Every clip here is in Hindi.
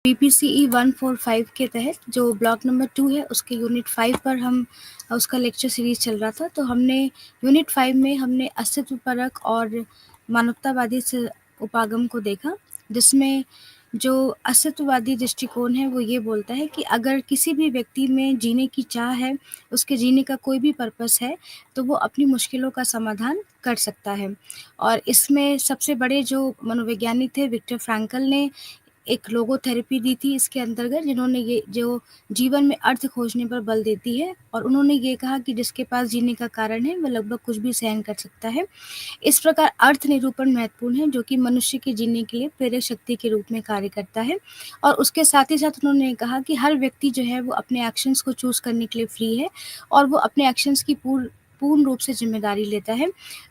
बीपीसीई 145 के तहत जो ब्लॉक नंबर 2 है उसके यूनिट 5 पर हम उसका लेक्चर सीरीज चल रहा था। तो हमने यूनिट 5 में हमने अस्तित्वपरक और मानवतावादी उपागम को देखा, जिसमें जो अस्तित्ववादी दृष्टिकोण है वो ये बोलता है कि अगर किसी भी व्यक्ति में जीने की चाह है, उसके जीने का कोई भी पर्पस है, तो वो अपनी मुश्किलों का समाधान कर सकता है। और इसमें सबसे बड़े जो मनोवैज्ञानिक थे विक्टर फ्रैंकल ने एक लोगोथेरेपी दी थी इसके अंतर्गत, जिन्होंने ये जो जीवन में अर्थ खोजने पर बल देती है, और उन्होंने ये कहा कि जिसके पास जीने का कारण है वह लगभग कुछ भी सहन कर सकता है। इस प्रकार अर्थ निरूपण महत्वपूर्ण है, जो कि मनुष्य के जीने के लिए प्रेरक शक्ति के रूप में कार्य करता है। और उसके साथ ही साथ उन्होंने कहा कि हर व्यक्ति जो है वो अपने एक्शंस को चूज करने के लिए फ्री है, और वो अपने एक्शंस की पूर्ण रूप से जिम्मेदारी लेता है।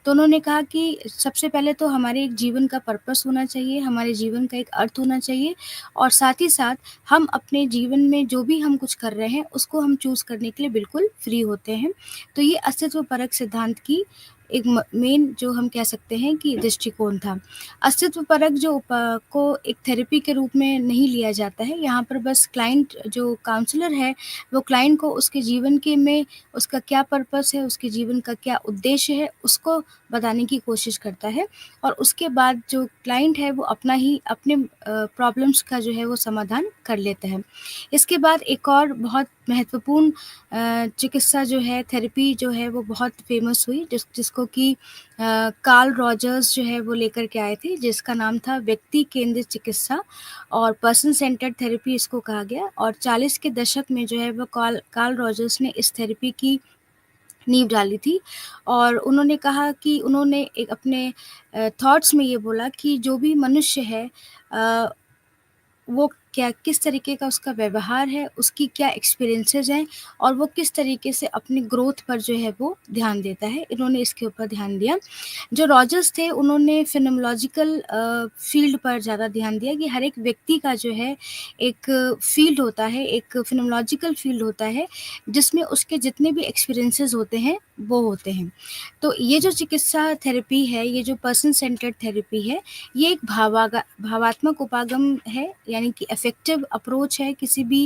तो उन्होंने कहा कि सबसे पहले तो हमारे एक जीवन का पर्पस होना चाहिए, हमारे जीवन का एक अर्थ होना चाहिए, और साथ ही साथ हम अपने जीवन में जो भी हम कुछ कर रहे हैं उसको हम चूज़ करने के लिए बिल्कुल फ्री होते हैं। तो ये अस्तित्वपरक सिद्धांत की एक मेन जो हम कह सकते हैं कि दृष्टिकोण था। अस्तित्वपरक जो को एक थेरेपी के रूप में नहीं लिया जाता है। यहाँ पर बस क्लाइंट जो काउंसलर है, वो क्लाइंट को उसके जीवन के में उसका क्या पर्पस है, उसके जीवन का क्या उद्देश्य है, उसको बताने की कोशिश करता है, और उसके बाद जो क्लाइंट है वो अपना ही अपने प्रॉब्लम्स का जो है वो समाधान कर लेता है। इसके बाद एक और बहुत महत्वपूर्ण चिकित्सा जो है, थेरेपी जो है वो बहुत फेमस हुई, जिसको कि कार्ल रॉजर्स जो है वो लेकर के आए थे, जिसका नाम था व्यक्ति केंद्रित चिकित्सा, और पर्सन सेंटर्ड थेरेपी इसको कहा गया। और 40 के दशक में जो है वो कार्ल रॉजर्स ने इस थेरेपी की नींव डाली थी, और उन्होंने कहा कि उन्होंने एक अपने थॉट्स में ये बोला कि जो भी मनुष्य है, अ, वो क्या किस तरीके का उसका व्यवहार है, उसकी क्या एक्सपीरियंसेस हैं, और वो किस तरीके से अपनी ग्रोथ पर जो है वो ध्यान देता है। इन्होंने इसके ऊपर ध्यान दिया। जो रॉजर्स थे उन्होंने फिनोमेनोलॉजिकल फ़ील्ड पर ज़्यादा ध्यान दिया कि हर एक व्यक्ति का जो है एक फ़ील्ड होता है, एक फिनोमेनोलॉजिकल फ़ील्ड होता है, जिसमें उसके जितने भी एक्सपीरियंसेस होते हैं, वो होते हैं। तो ये जो चिकित्सा थेरेपी है, ये जो पर्सन सेंटर्ड थेरेपी है, ये एक भावात्मक उपागम है, यानी कि अफेक्टिव अप्रोच है किसी भी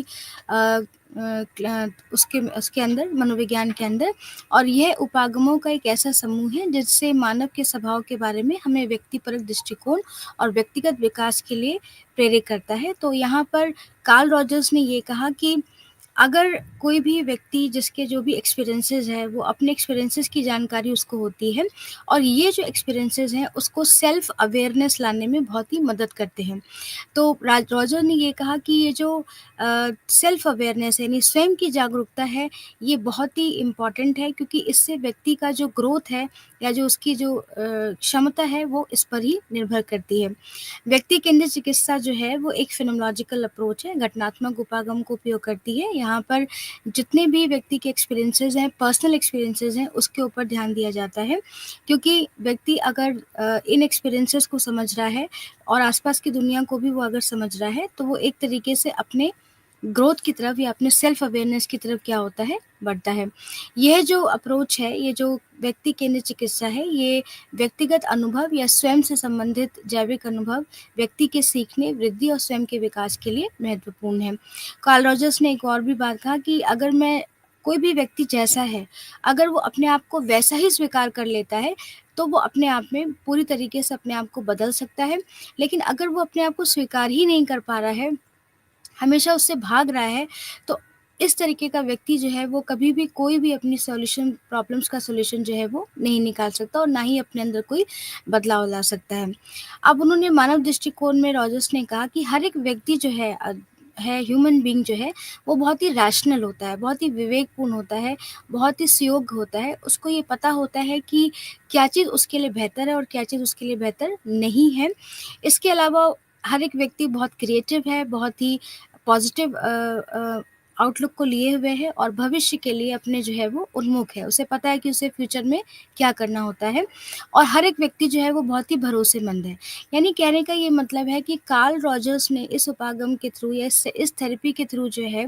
उसके उसके अंदर, मनोविज्ञान के अंदर। और यह उपागमों का एक ऐसा समूह है जिससे मानव के स्वभाव के बारे में हमें व्यक्तिपरक दृष्टिकोण और व्यक्तिगत विकास के लिए प्रेरित करता है। तो यहाँ पर कार्ल रॉजर्स ने ये कहा कि अगर कोई भी व्यक्ति जिसके जो भी एक्सपीरियंसेस है, वो अपने एक्सपीरियंसेस की जानकारी उसको होती है, और ये जो एक्सपीरियंसेस हैं उसको सेल्फ अवेयरनेस लाने में बहुत ही मदद करते हैं। तो रॉजर ने ये कहा कि ये जो सेल्फ अवेयरनेस है, यानी स्वयं की जागरूकता है, ये बहुत ही इम्पॉर्टेंट है, क्योंकि इससे व्यक्ति का जो ग्रोथ है या जो उसकी जो क्षमता है वो इस पर ही निर्भर करती है। व्यक्ति केंद्रित चिकित्सा जो है वो एक फिनोमेनोलॉजिकल अप्रोच है, घटनात्मक उपागम को उपयोग करती है। यहाँ पर जितने भी व्यक्ति के एक्सपीरियंसेस हैं, पर्सनल एक्सपीरियंसेस हैं, उसके ऊपर ध्यान दिया जाता है, क्योंकि व्यक्ति अगर इन एक्सपीरियंसेस को समझ रहा है और आसपास की दुनिया को भी वो अगर समझ रहा है, तो वो एक तरीके से अपने ग्रोथ की तरफ या अपने सेल्फ अवेयरनेस की तरफ क्या होता है, बढ़ता है। यह जो अप्रोच है, ये जो व्यक्ति केंद्रित चिकित्सा है, ये व्यक्तिगत अनुभव या स्वयं से संबंधित जैविक अनुभव व्यक्ति के सीखने, वृद्धि और स्वयं के विकास के लिए महत्वपूर्ण है। कार्ल रॉजर्स ने एक और भी बात कहा कि अगर मैं कोई भी व्यक्ति जैसा है, अगर वो अपने आप को वैसा ही स्वीकार कर लेता है, तो वो अपने आप में पूरी तरीके से अपने आप को बदल सकता है। लेकिन अगर वो अपने आप को स्वीकार ही नहीं कर पा रहा है, हमेशा उससे भाग रहा है, तो इस तरीके का व्यक्ति जो है वो कभी भी कोई भी अपनी प्रॉब्लम्स का सॉल्यूशन जो है वो नहीं निकाल सकता, और ना ही अपने अंदर कोई बदलाव ला सकता है। अब उन्होंने मानव दृष्टिकोण में रॉजर्स ने कहा कि हर एक व्यक्ति जो है ह्यूमन बीइंग जो है, वो बहुत ही रैशनल होता है, बहुत ही विवेकपूर्ण होता है, बहुत ही सुयोग्य होता है। उसको ये पता होता है कि क्या चीज़ उसके लिए बेहतर है और क्या चीज़ उसके लिए बेहतर नहीं है। इसके अलावा हर एक व्यक्ति बहुत क्रिएटिव है, बहुत ही पॉजिटिव आउटलुक को लिए हुए है, और भविष्य के लिए अपने जो है वो उन्मुख है। उसे पता है कि उसे फ्यूचर में क्या करना होता है, और हर एक व्यक्ति जो है वो बहुत ही भरोसेमंद है। यानी कहने का ये मतलब है कि कार्ल रॉजर्स ने इस उपागम के थ्रू या इस थेरेपी के थ्रू जो है,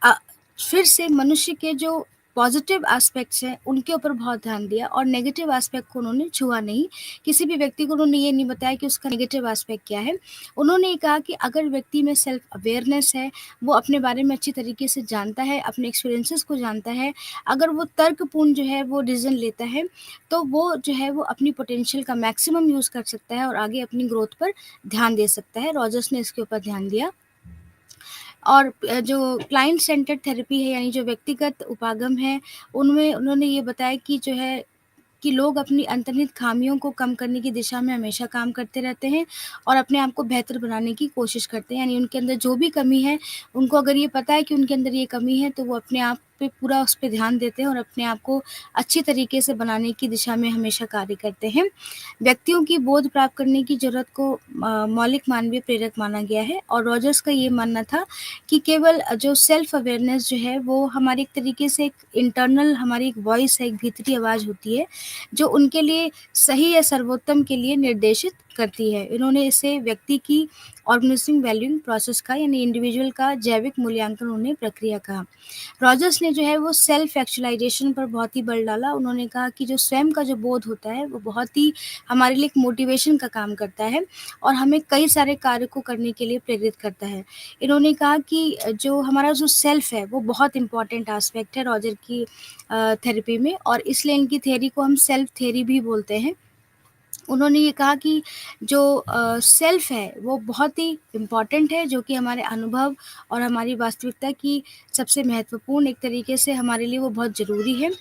अ, फिर से मनुष्य के जो पॉज़िटिव एस्पेक्ट्स हैं, उनके ऊपर बहुत ध्यान दिया और नेगेटिव एस्पेक्ट को उन्होंने छुआ नहीं। किसी भी व्यक्ति को उन्होंने ये नहीं बताया कि उसका नेगेटिव एस्पेक्ट क्या है। उन्होंने ये कहा कि अगर व्यक्ति में सेल्फ अवेयरनेस है, वो अपने बारे में अच्छी तरीके से जानता है, अपने एक्सपीरियंसेस को जानता है, अगर वो तर्कपूर्ण जो है वो डिसीज़न लेता है, तो वो जो है वो अपनी पोटेंशियल का मैक्सिमम यूज़ कर सकता है और आगे अपनी ग्रोथ पर ध्यान दे सकता है। रॉजर्स ने इसके ऊपर ध्यान दिया। और जो क्लाइंट सेंटर्ड थेरेपी है, यानी जो व्यक्तिगत उपागम है, उनमें उन्होंने ये बताया कि जो है कि लोग अपनी अंतर्निहित खामियों को कम करने की दिशा में हमेशा काम करते रहते हैं और अपने आप को बेहतर बनाने की कोशिश करते हैं। यानी उनके अंदर जो भी कमी है, उनको अगर ये पता है कि उनके अंदर ये कमी है, तो वो अपने आप पे पूरा उस पे ध्यान देते हैं और अपने आप को अच्छी तरीके से बनाने की दिशा में हमेशा कार्य करते हैं। व्यक्तियों की बोध प्राप्त करने की ज़रूरत को मौलिक मानवीय प्रेरक माना गया है और रॉजर्स का ये मानना था कि केवल जो सेल्फ अवेयरनेस जो है, वो हमारी एक तरीके से एक इंटरनल हमारी एक वॉइस है, एक भीतरी आवाज़ होती है, जो उनके लिए सही या सर्वोत्तम के लिए निर्देशित करती है। इन्होंने इसे व्यक्ति की ऑर्गेनिज्म वैल्यूइंग प्रोसेस का, यानी इंडिविजुअल का जैविक मूल्यांकन उन्हें प्रक्रिया कहा। रॉजर्स ने जो है वो सेल्फ एक्चुअलाइजेशन पर बहुत ही बल डाला। उन्होंने कहा कि जो स्वयं का जो बोध होता है, वो बहुत ही हमारे लिए एक मोटिवेशन का काम करता है और हमें कई सारे कार्य को करने के लिए प्रेरित करता है। इन्होंने कहा कि जो हमारा जो सेल्फ है, वो बहुत इम्पोर्टेंट एस्पेक्ट है रॉजर की थेरेपी में, और इसलिए इनकी थ्योरी को हम सेल्फ थ्योरी भी बोलते हैं। उन्होंने ये कहा कि जो सेल्फ है, वो बहुत ही इम्पॉर्टेंट है, जो कि हमारे अनुभव और हमारी वास्तविकता की सबसे महत्वपूर्ण एक तरीके से हमारे लिए वो बहुत ज़रूरी है।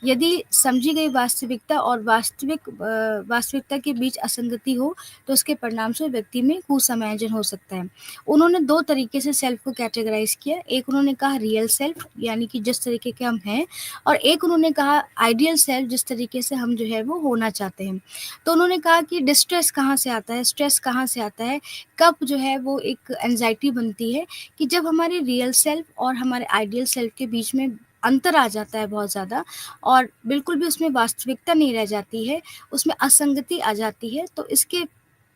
यदि समझी गई वास्तविकता और वास्तविकता के बीच असंगति हो, तो उसके परिणामस्वरूप व्यक्ति में कुसमंजस हो सकता है। उन्होंने 2 तरीके से सेल्फ को कैटेगराइज़ किया। एक उन्होंने कहा रियल सेल्फ, यानी कि जिस तरीके के हम हैं, और एक उन्होंने कहा आइडियल सेल्फ, जिस तरीके से हम जो है वो होना चाहते हैं। तो उन्होंने कहा कि डिस्ट्रेस कहाँ से आता है, स्ट्रेस कहाँ से आता है, कब जो है वो एक एंग्ज़ायटी बनती है, कि जब हमारे रियल सेल्फ और हमारे आइडियल सेल्फ के बीच में अंतर आ जाता है बहुत ज़्यादा, और बिल्कुल भी उसमें वास्तविकता नहीं रह जाती है, उसमें असंगति आ जाती है। तो इसके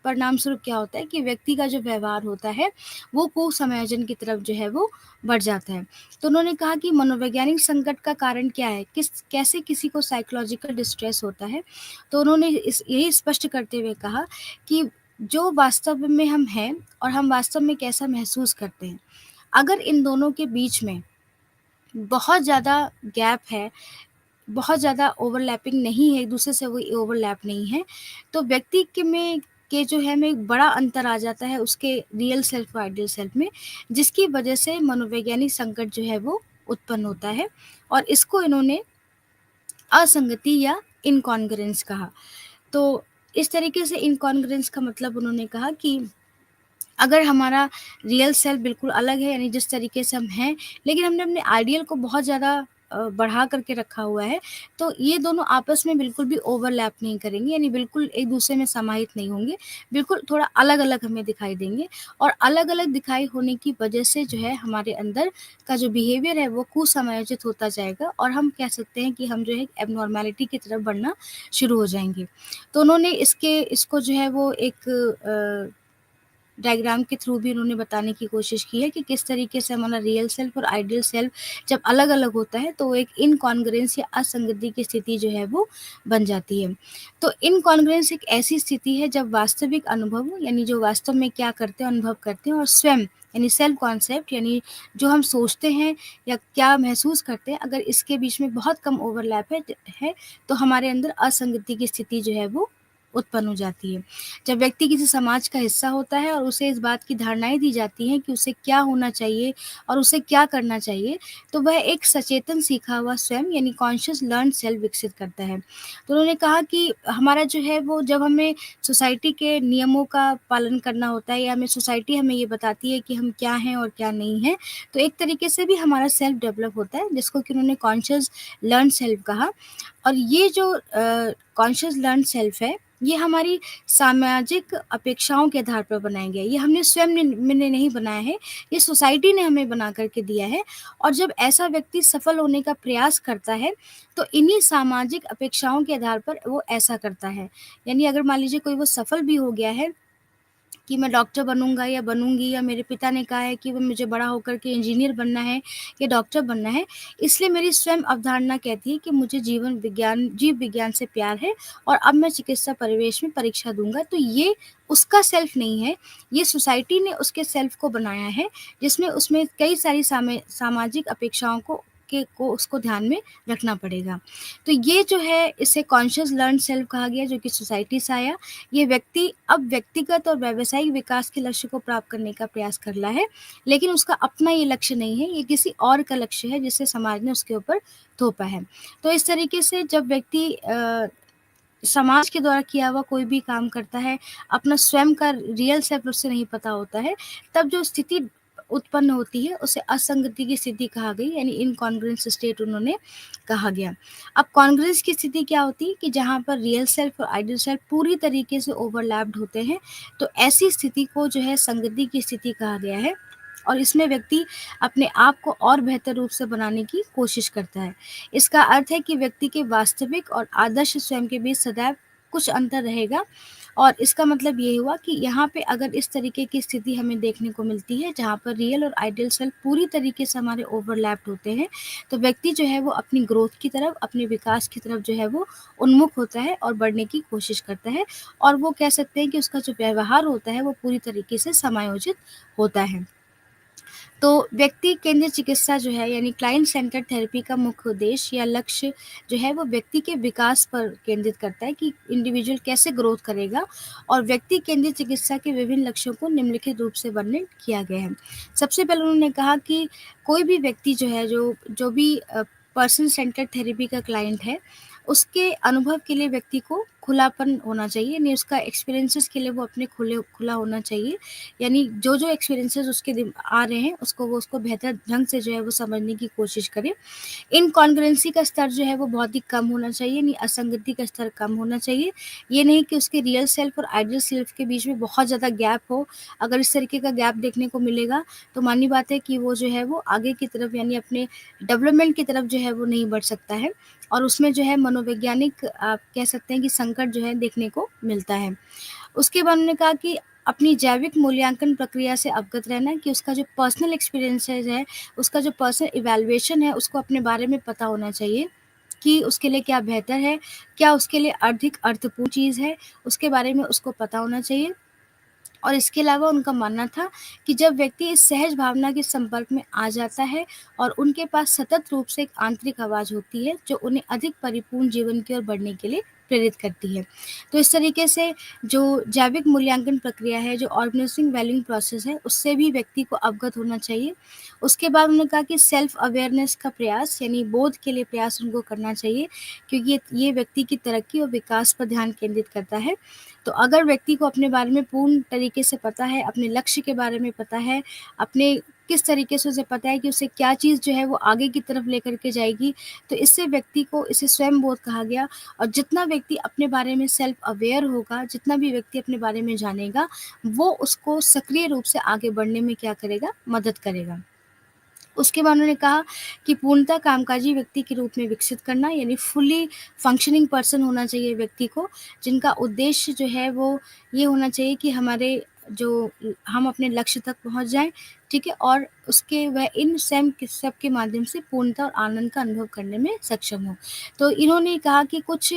परिणामस्वरूप क्या होता है कि व्यक्ति का जो व्यवहार होता है, वो कुसमायोजन की तरफ जो है वो बढ़ जाता है। तो उन्होंने कहा कि मनोवैज्ञानिक संकट का कारण क्या है? कैसे किसी को साइकोलॉजिकल डिस्ट्रेस होता है? तो उन्होंने यही स्पष्ट करते हुए कहा कि जो वास्तव में हम हैं और हम वास्तव में कैसा महसूस करते हैं, अगर इन दोनों के बीच में बहुत ज़्यादा गैप है, बहुत ज़्यादा ओवरलैपिंग नहीं है, एक-दूसरे से कोई ओवरलैप नहीं है, तो व्यक्ति के जो है में एक बड़ा अंतर आ जाता है उसके रियल सेल्फ और आइडियल सेल्फ में, जिसकी वजह से मनोवैज्ञानिक संकट जो है वो उत्पन्न होता है, और इसको इन्होंने असंगति या इनकॉन्ग्रुएंस कहा। तो इस तरीके से इनकॉन्ग्रुएंस का मतलब उन्होंने कहा कि अगर हमारा रियल सेल्फ बिल्कुल अलग है, यानी जिस तरीके से हम हैं, लेकिन हमने अपने आइडियल को बहुत ज़्यादा बढ़ा करके रखा हुआ है, तो ये दोनों आपस में बिल्कुल भी ओवरलैप नहीं करेंगे, यानी बिल्कुल एक-दूसरे में समाहित नहीं होंगे, बिल्कुल थोड़ा अलग-अलग हमें दिखाई देंगे, और अलग-अलग दिखाई होने की वजह से जो है हमारे अंदर का जो बिहेवियर है वो कुसमायोजित होता जाएगा, और हम कह सकते हैं कि हम जो है एब्नॉर्मैलिटी की तरफ बढ़ना शुरू हो जाएँगे। तो उन्होंने इसको जो है वो एक डायग्राम के थ्रू भी उन्होंने बताने की कोशिश की है कि किस तरीके से हमारा रियल सेल्फ और आइडियल सेल्फ जब अलग-अलग होता है, तो एक इनकॉन्ग्रुएंस या असंगति की स्थिति जो है वो बन जाती है। तो इनकॉन्ग्रुएंस एक ऐसी स्थिति है जब वास्तविक अनुभव, यानी जो वास्तव में क्या करते हैं, अनुभव करते हैं, और स्वयं यानी सेल्फ कॉन्सेप्ट, यानी जो हम सोचते हैं या क्या महसूस करते हैं, अगर इसके बीच में बहुत कम ओवरलैप है, तो हमारे अंदर असंगति की स्थिति जो है वो उत्पन्न हो जाती है। जब व्यक्ति किसी समाज का हिस्सा होता है और उसे इस बात की धारणाएँ दी जाती हैं कि उसे क्या होना चाहिए और उसे क्या करना चाहिए, तो वह एक सचेतन सीखा हुआ स्वयं, यानी कॉन्शियस लर्न्ड सेल्फ विकसित करता है। तो उन्होंने कहा कि हमारा जो है वो, जब हमें सोसाइटी के नियमों का पालन करना होता है, या हमें सोसाइटी हमें ये बताती है कि हम क्या हैं और क्या नहीं हैं, तो एक तरीके से भी हमारा सेल्फ डेवलप होता है, जिसको कि उन्होंने कॉन्शियस लर्न्ड सेल्फ कहा। और ये जो कॉन्शियस लर्न्ड सेल्फ है, ये हमारी सामाजिक अपेक्षाओं के आधार पर बनाया गया है। ये हमने स्वयं ने नहीं बनाया है, ये सोसाइटी ने हमें बना कर के दिया है, और जब ऐसा व्यक्ति सफल होने का प्रयास करता है, तो इन्हीं सामाजिक अपेक्षाओं के आधार पर वो ऐसा करता है। यानी अगर मान लीजिए कोई वो सफल भी हो गया है, कि मैं डॉक्टर बनूँगा या बनूँगी, या मेरे पिता ने कहा है कि वो मुझे बड़ा होकर के इंजीनियर बनना है या डॉक्टर बनना है। इसलिए मेरी स्वयं अवधारणा कहती है कि मुझे जीव विज्ञान से प्यार है और अब मैं चिकित्सा परिवेश में परीक्षा दूँगा। तो ये उसका सेल्फ नहीं है, ये सोसाइटी ने उसके सेल्फ को बनाया है, जिसमें उसमें कई सारी सामाजिक अपेक्षाओं को उसको ध्यान में रखना पड़ेगा। तो ये जो है, इसे कॉन्शियस लर्न्ड सेल्फ कहा गया, जो कि सोसाइटी से आया। ये व्यक्ति अब व्यक्तिगत और व्यावसायिक विकास के लक्ष्य को प्राप्त करने का प्रयास कर रहा है, लेकिन उसका अपना ये लक्ष्य नहीं है, ये किसी और का लक्ष्य है जिसे समाज ने उसके ऊपर थोपा है। तो इस तरीके से जब व्यक्ति समाज के द्वारा किया हुआ कोई भी काम करता है, अपना स्वयं का रियल सेल्फ उससे नहीं पता होता है, तब जो स्थिति उत्पन्न होती है उसे असंगति की स्थिति कहा गई, यानी इनकॉन्ग्रुएंस स्टेट उन्होंने कहा गया। अब कॉन्ग्रुएंस की स्थिति क्या होती है कि जहाँ पर रियल सेल्फ और आइडियल सेल्फ पूरी तरीके से ओवरलैप्ड होते हैं, तो ऐसी स्थिति को जो है संगति की स्थिति कहा गया है। और इसमें व्यक्ति अपने आप को और बेहतर रूप से बनाने की कोशिश करता है। इसका अर्थ है कि व्यक्ति के वास्तविक और आदर्श स्वयं के बीच सदैव कुछ अंतर रहेगा, और इसका मतलब ये हुआ कि यहाँ पे अगर इस तरीके की स्थिति हमें देखने को मिलती है, जहाँ पर रियल और आइडियल सेल्फ पूरी तरीके से हमारे ओवरलैप्ड होते हैं, तो व्यक्ति जो है वो अपनी ग्रोथ की तरफ, अपने विकास की तरफ जो है वो उन्मुख होता है और बढ़ने की कोशिश करता है, और वो कह सकते हैं कि उसका जो व्यवहार होता है वो पूरी तरीके से समायोजित होता है। तो व्यक्ति केंद्रित चिकित्सा जो है, यानी क्लाइंट सेंटर्ड थेरेपी का मुख्य उद्देश्य या लक्ष्य जो है वो व्यक्ति के विकास पर केंद्रित करता है कि इंडिविजुअल कैसे ग्रोथ करेगा, और व्यक्ति केंद्रित चिकित्सा के विभिन्न लक्ष्यों को निम्नलिखित रूप से वर्णित किया गया है। सबसे पहले उन्होंने कहा कि कोई भी व्यक्ति जो है, जो जो भी पर्सन सेंटर्ड थेरेपी का क्लाइंट है, उसके अनुभव के लिए व्यक्ति को खुलापन होना चाहिए, यानी उसका एक्सपीरियंसेस के लिए वो अपने खुला होना चाहिए, यानी जो एक्सपीरियंसेस उसके आ रहे हैं उसको बेहतर ढंग से जो है वो समझने की कोशिश करे। इनकॉन्ग्रुएंसी का स्तर जो है वो बहुत ही कम होना चाहिए, यानी असंगति का स्तर कम होना चाहिए। ये नहीं कि उसके रियल सेल्फ और आइडियल सेल्फ के बीच में बहुत ज़्यादा गैप हो। अगर इस तरीके का गैप देखने को मिलेगा, तो मानी बात है कि वो जो है वो आगे की तरफ, यानी अपने डेवलपमेंट की तरफ जो है वो नहीं बढ़ सकता है, और उसमें जो है मनोवैज्ञानिक, आप कह सकते हैं कि संकट जो है देखने को मिलता है। उसके बाद उन्होंने कहा कि अपनी जैविक मूल्यांकन प्रक्रिया से अवगत रहना, कि उसका जो पर्सनल एक्सपीरियंसेस है, उसका जो पर्सनल इवैल्यूएशन है, उसको अपने बारे में पता होना चाहिए कि उसके लिए क्या बेहतर है, क्या उसके लिए अधिक अर्थपूर्ण चीज़ है, उसके बारे में उसको पता होना चाहिए। और इसके अलावा उनका मानना था कि जब व्यक्ति इस सहज भावना के संपर्क में आ जाता है और उनके पास सतत रूप से एक आंतरिक आवाज़ होती है जो उन्हें अधिक परिपूर्ण जीवन की ओर बढ़ने के लिए प्रेरित करती है। तो इस तरीके से जो जैविक मूल्यांकन प्रक्रिया है, जो ऑर्गेनाइजिंग वैल्यूइंग प्रोसेस है, उससे भी व्यक्ति को अवगत होना चाहिए। उसके बाद उन्होंने कहा कि सेल्फ अवेयरनेस का प्रयास, यानी बोध के लिए प्रयास उनको करना चाहिए, क्योंकि ये व्यक्ति की तरक्की और विकास पर ध्यान केंद्रित करता है। तो अगर व्यक्ति को अपने बारे में पूर्ण तरीके से पता है, अपने लक्ष्य के बारे में पता है, अपने किस तरीके से उसे पता है कि उसे क्या चीज़ जो है वो आगे की तरफ लेकर के जाएगी, तो इससे व्यक्ति को, इसे स्वयं बोध कहा गया। और जितना व्यक्ति अपने बारे में सेल्फ अवेयर होगा, जितना भी व्यक्ति अपने बारे में जानेगा, वो उसको सक्रिय रूप से आगे बढ़ने में क्या करेगा, मदद करेगा। उसके बाद उन्होंने कहा कि पूर्णतः कामकाजी व्यक्ति के रूप में विकसित करना, यानी फुली फंक्शनिंग पर्सन होना चाहिए व्यक्ति को, जिनका उद्देश्य जो है वो ये होना चाहिए कि हम अपने लक्ष्य तक पहुंच जाएं, ठीक है, और उसके वह इन सब के माध्यम से पूर्णता और आनंद का अनुभव करने में सक्षम हो। तो इन्होंने कहा कि कुछ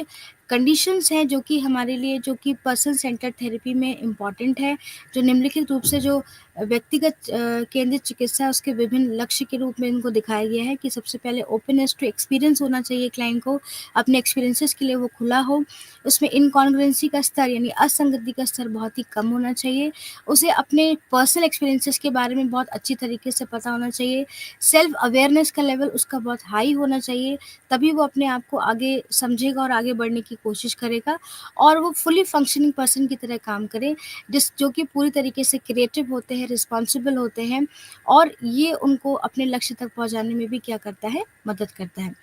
कंडीशंस हैं जो कि हमारे लिए, जो कि पर्सन सेंटर्ड थेरेपी में इम्पॉर्टेंट है, जो निम्नलिखित रूप से जो व्यक्तिगत केंद्रित चिकित्सा है उसके विभिन्न लक्ष्य के रूप में इनको दिखाया गया है कि सबसे पहले ओपननेस टू एक्सपीरियंस होना चाहिए क्लाइंट को, अपने एक्सपीरियंसेस के लिए वो खुला हो। उसमें इनकॉन्ग्रुएंसी का स्तर, यानी असंगति का स्तर बहुत ही कम होना चाहिए। उसे अपने पर्सनल एक्सपीरियंसेस के बारे में बहुत अच्छी तरीके से पता होना चाहिए। सेल्फ अवेयरनेस का लेवल उसका बहुत हाई होना चाहिए, तभी वो अपने आप को आगे समझेगा और आगे बढ़ने की कोशिश करेगा, और वो फुली फंक्शनिंग पर्सन की तरह काम करे, जो कि पूरी तरीके से क्रिएटिव होते हैं, रिस्पॉन्सिबल होते हैं, और ये उनको अपने लक्ष्य तक पहुंचाने में भी क्या करता है, मदद करता है।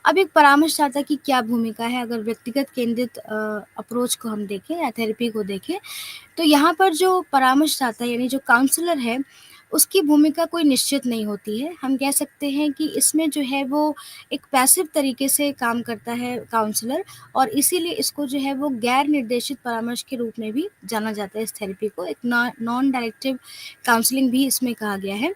अब एक परामर्शदाता की क्या भूमिका है अगर व्यक्तिगत केंद्रित अप्रोच को हम देखें या थेरेपी को देखें, तो यहाँ पर जो परामर्शदाता, यानी जो काउंसलर है, उसकी भूमिका कोई निश्चित नहीं होती है। हम कह सकते हैं कि इसमें जो है वो एक पैसिव तरीके से काम करता है काउंसलर, और इसीलिए इसको जो है वो गैर निर्देशित परामर्श के रूप में भी जाना जाता है। इस थेरेपी को एक नॉन डायरेक्टिव काउंसलिंग भी इसमें कहा गया है।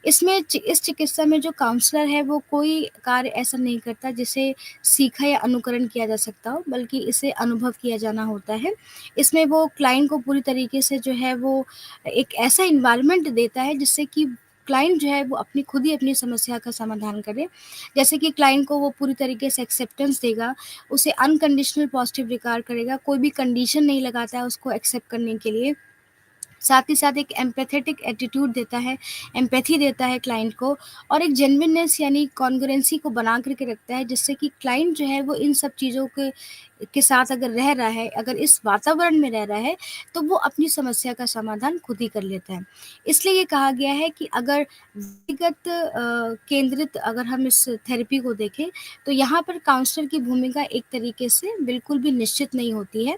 इसमें इस चिकित्सा में जो काउंसलर है वो कोई कार्य ऐसा नहीं करता जिसे सीखा या अनुकरण किया जा सकता हो, बल्कि इसे अनुभव किया जाना होता है। इसमें वो क्लाइंट को पूरी तरीके से जो है वो एक ऐसा एनवायरनमेंट देता है जिससे कि क्लाइंट जो है वो खुद ही अपनी समस्या का समाधान करे। जैसे कि क्लाइंट को वो पूरी तरीके से एक्सेप्टेंस देगा, उसे अनकंडीशनल पॉजिटिव रिगार्ड करेगा, कोई भी कंडीशन नहीं लगाता है उसको एक्सेप्ट करने के लिए। साथ ही साथ एक एम्पैथेटिक एटीट्यूड देता है, एम्पैथी देता है क्लाइंट को, और एक जेन्युइननेस यानी कॉन्ग्रुएंसी को बना कर के रखता है, जिससे कि क्लाइंट जो है वो इन सब चीज़ों के साथ अगर रह रहा है, अगर इस वातावरण में रह रहा है, तो वो अपनी समस्या का समाधान खुद ही कर लेता है। इसलिए ये कहा गया है कि अगर व्यक्तिगत केंद्रित अगर हम इस थेरेपी को देखें, तो यहाँ पर काउंसलर की भूमिका एक तरीके से बिल्कुल भी निश्चित नहीं होती है।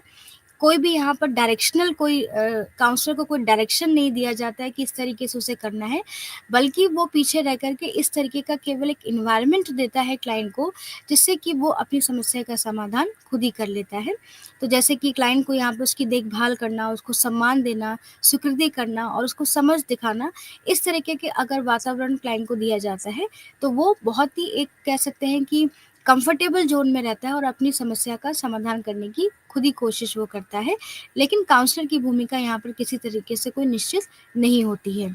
कोई भी यहाँ पर डायरेक्शनल कोई काउंसलर को कोई डायरेक्शन नहीं दिया जाता है कि इस तरीके से उसे करना है, बल्कि वो पीछे रह कर के इस तरीके का केवल एक एनवायरनमेंट देता है क्लाइंट को, जिससे कि वो अपनी समस्या का समाधान खुद ही कर लेता है। तो जैसे कि क्लाइंट को यहाँ पे उसकी देखभाल करना, उसको सम्मान देना, स्वीकृति करना और उसको समझ दिखाना, इस तरीके के अगर वातावरण क्लाइंट को दिया जाता है, तो वो बहुत ही एक कह सकते हैं कि कंफर्टेबल ज़ोन में रहता है और अपनी समस्या का समाधान करने की खुद ही कोशिश वो करता है। लेकिन काउंसलर की भूमिका यहाँ पर किसी तरीके से कोई निश्चित नहीं होती है।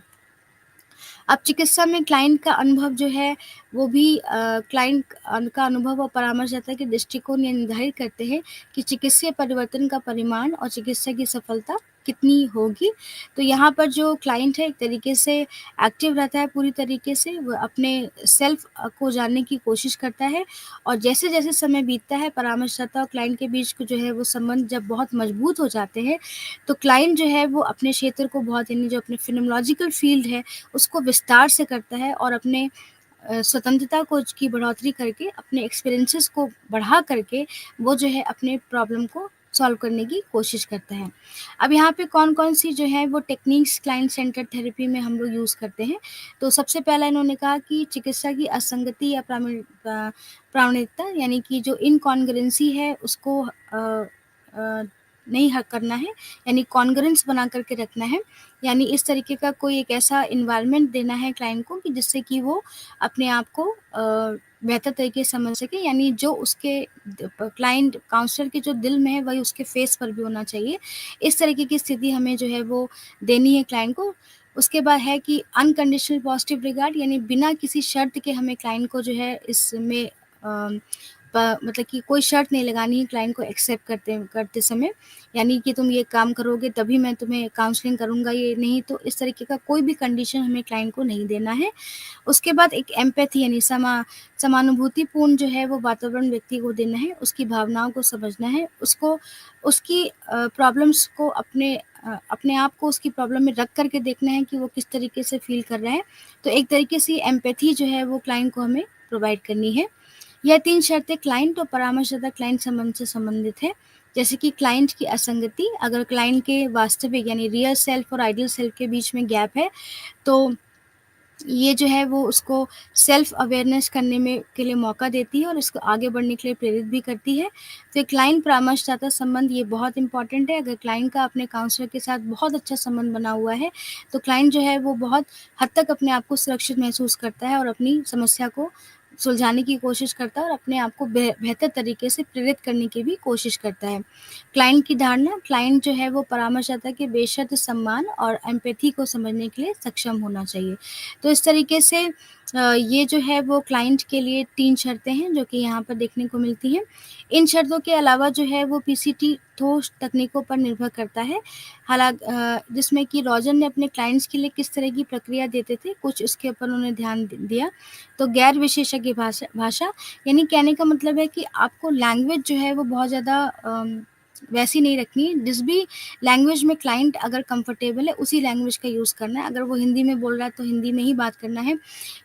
अब चिकित्सा में क्लाइंट का अनुभव जो है वो भी क्लाइंट का अनुभव और परामर्शदाता के दृष्टिकोण ये निर्धारित करते हैं कि चिकित्सीय परिवर्तन का परिमाण और चिकित्सा की सफलता कितनी होगी। तो यहाँ पर जो क्लाइंट है एक तरीके से एक्टिव रहता है, पूरी तरीके से वो अपने सेल्फ को जानने की कोशिश करता है, और जैसे-जैसे समय बीतता है परामर्शदाता और क्लाइंट के बीच को जो है वो संबंध जब बहुत मजबूत हो जाते हैं, तो क्लाइंट जो है वो अपने क्षेत्र को बहुत यानी जो अपने फिनोमिनोलॉजिकल फील्ड है उसको विस्तार से करता है, और अपने स्वतंत्रता को की बढ़ोतरी करके अपने एक्सपीरियंसेस को बढ़ा करके वो जो है अपने प्रॉब्लम को सॉल्व करने की कोशिश करता है। अब यहाँ पे कौन-कौन सी जो है वो टेक्निक्स क्लाइंट सेंटर्ड थेरेपी में हम लोग यूज़ करते हैं। तो सबसे पहला इन्होंने कहा कि चिकित्सा की असंगति या प्रामाणिकता यानी कि जो इनकॉन्ग्रुएंसी है उसको अ, नहीं करना है, यानी कॉन्ग्रुएंस बना कर के रखना है। यानी इस तरीके का कोई एक ऐसा एनवायरनमेंट देना है क्लाइंट को कि जिससे कि वो अपने आप को बेहतर तरीके से समझ सके, यानी जो उसके क्लाइंट काउंसलर के जो दिल में है वही उसके फेस पर भी होना चाहिए। इस तरीके की स्थिति हमें जो है वो देनी है क्लाइंट को। उसके बाद है कि अनकंडीशनल पॉजिटिव रिगार्ड, यानी बिना किसी शर्त के हमें क्लाइंट को जो है इसमें मतलब कि कोई शर्त नहीं लगानी है क्लाइंट को एक्सेप्ट करते करते समय, यानी कि तुम ये काम करोगे तभी मैं तुम्हें काउंसलिंग करूँगा, ये नहीं तो इस तरीके का कोई भी कंडीशन हमें क्लाइंट को नहीं देना है। उसके बाद एक एम्पैथी यानी समानुभूतिपूर्ण जो है वो वातावरण व्यक्ति को देना है, उसकी भावनाओं को समझना है, उसको उसकी प्रॉब्लम्स को अपने आप को उसकी प्रॉब्लम में रख कर के देखना है कि वो किस तरीके से फ़ील कर रहा है। तो एक तरीके से एम्पैथी जो है वो क्लाइंट को हमें प्रोवाइड करनी है। यह 3 शर्तें क्लाइंट और परामर्शदाता क्लाइंट संबंध से संबंधित है। जैसे कि क्लाइंट की असंगति, अगर क्लाइंट के वास्तविक यानी रियल सेल्फ और आइडियल सेल्फ के बीच में गैप है, तो ये जो है वो उसको सेल्फ अवेयरनेस करने में के लिए मौका देती है और इसको आगे बढ़ने के लिए प्रेरित भी करती है। तो क्लाइंट परामर्शदाता संबंध ये बहुत इम्पोर्टेंट है। अगर क्लाइंट का अपने काउंसलर के साथ बहुत अच्छा संबंध बना हुआ है, तो क्लाइंट जो है वो बहुत हद तक अपने आप को सुरक्षित महसूस करता है और अपनी समस्या को सुलझाने की कोशिश करता है और अपने आप को बेहतर तरीके से प्रेरित करने की भी कोशिश करता है। क्लाइंट की धारणा, क्लाइंट जो है वो परामर्शदाता के बेशर्त सम्मान और एम्पैथी को समझने के लिए सक्षम होना चाहिए। तो इस तरीके से ये जो है वो क्लाइंट के लिए 3 शर्तें हैं जो कि यहाँ पर देखने को मिलती हैं। इन शर्तों के अलावा जो है वो पीसीटी ठोस तकनीकों पर निर्भर करता है। जिसमें कि रॉजर ने अपने क्लाइंट्स के लिए किस तरह की प्रक्रिया देते थे, कुछ उसके ऊपर उन्होंने ध्यान दिया। तो गैर विशेषज्ञ भाषा भाषा यानी कहने का मतलब है कि आपको लैंग्वेज जो है वो बहुत ज़्यादा वैसी नहीं रखनी है। जिस भी लैंग्वेज में क्लाइंट अगर कंफर्टेबल है उसी लैंग्वेज का यूज़ करना है। अगर वो हिंदी में बोल रहा है तो हिंदी में ही बात करना है।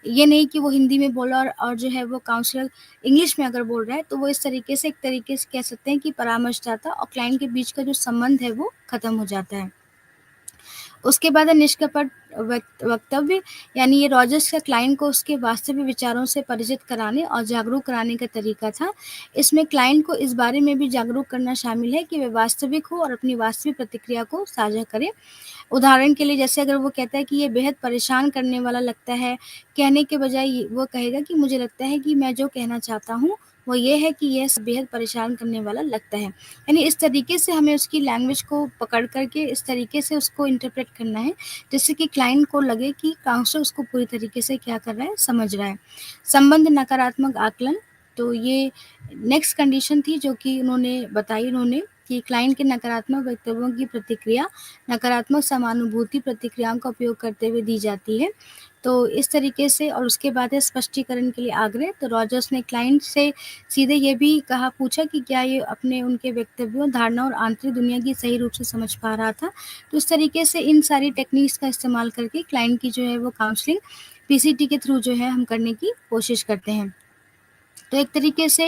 ये नहीं कि वो हिंदी में बोला और जो है वो काउंसलर इंग्लिश में अगर बोल रहा है, तो वो इस तरीके से एक तरीके से कह सकते हैं कि परामर्शदाता और क्लाइंट के बीच का जो संबंध है वो ख़त्म हो जाता है। उसके बाद है निष्कपट वक्तव्य, यानी ये रॉजर्स का क्लाइंट को उसके वास्तविक विचारों से परिचित कराने और जागरूक कराने का तरीका था। इसमें क्लाइंट को इस बारे में भी जागरूक करना शामिल है कि वे वास्तविक हो और अपनी वास्तविक प्रतिक्रिया को साझा करें। उदाहरण के लिए जैसे अगर वो कहता है कि ये बेहद परेशान करने वाला लगता है, कहने के बजाय वो कहेगा कि मुझे लगता है कि मैं जो कहना चाहता हूँ वो ये है कि ये बेहद परेशान करने वाला लगता है। यानी इस तरीके से हमें उसकी लैंग्वेज को पकड़ करके इस तरीके से उसको इंटरप्रेट करना है, जिससे कि क्लाइंट को लगे कि काउंसलर उसको पूरी तरीके से क्या कर रहा है, समझ रहा है। संबंध नकारात्मक आकलन, तो ये नेक्स्ट कंडीशन थी जो कि उन्होंने कि क्लाइंट के नकारात्मक वक्तव्यों की प्रतिक्रिया नकारात्मक समानुभूति प्रतिक्रियाओं का उपयोग करते हुए दी जाती है। तो इस तरीके से, और उसके बाद है स्पष्टीकरण के लिए आग्रह। तो रॉजर्स ने क्लाइंट से सीधे ये भी पूछा कि क्या ये अपने उनके वक्तव्यों, धारणा और आंतरिक दुनिया की सही रूप से समझ पा रहा था। तो इस तरीके से इन सारी टेक्निक्स का इस्तेमाल करके क्लाइंट की जो है वो काउंसलिंग पीसीटी के थ्रू जो है हम करने की कोशिश करते हैं। तो एक तरीके से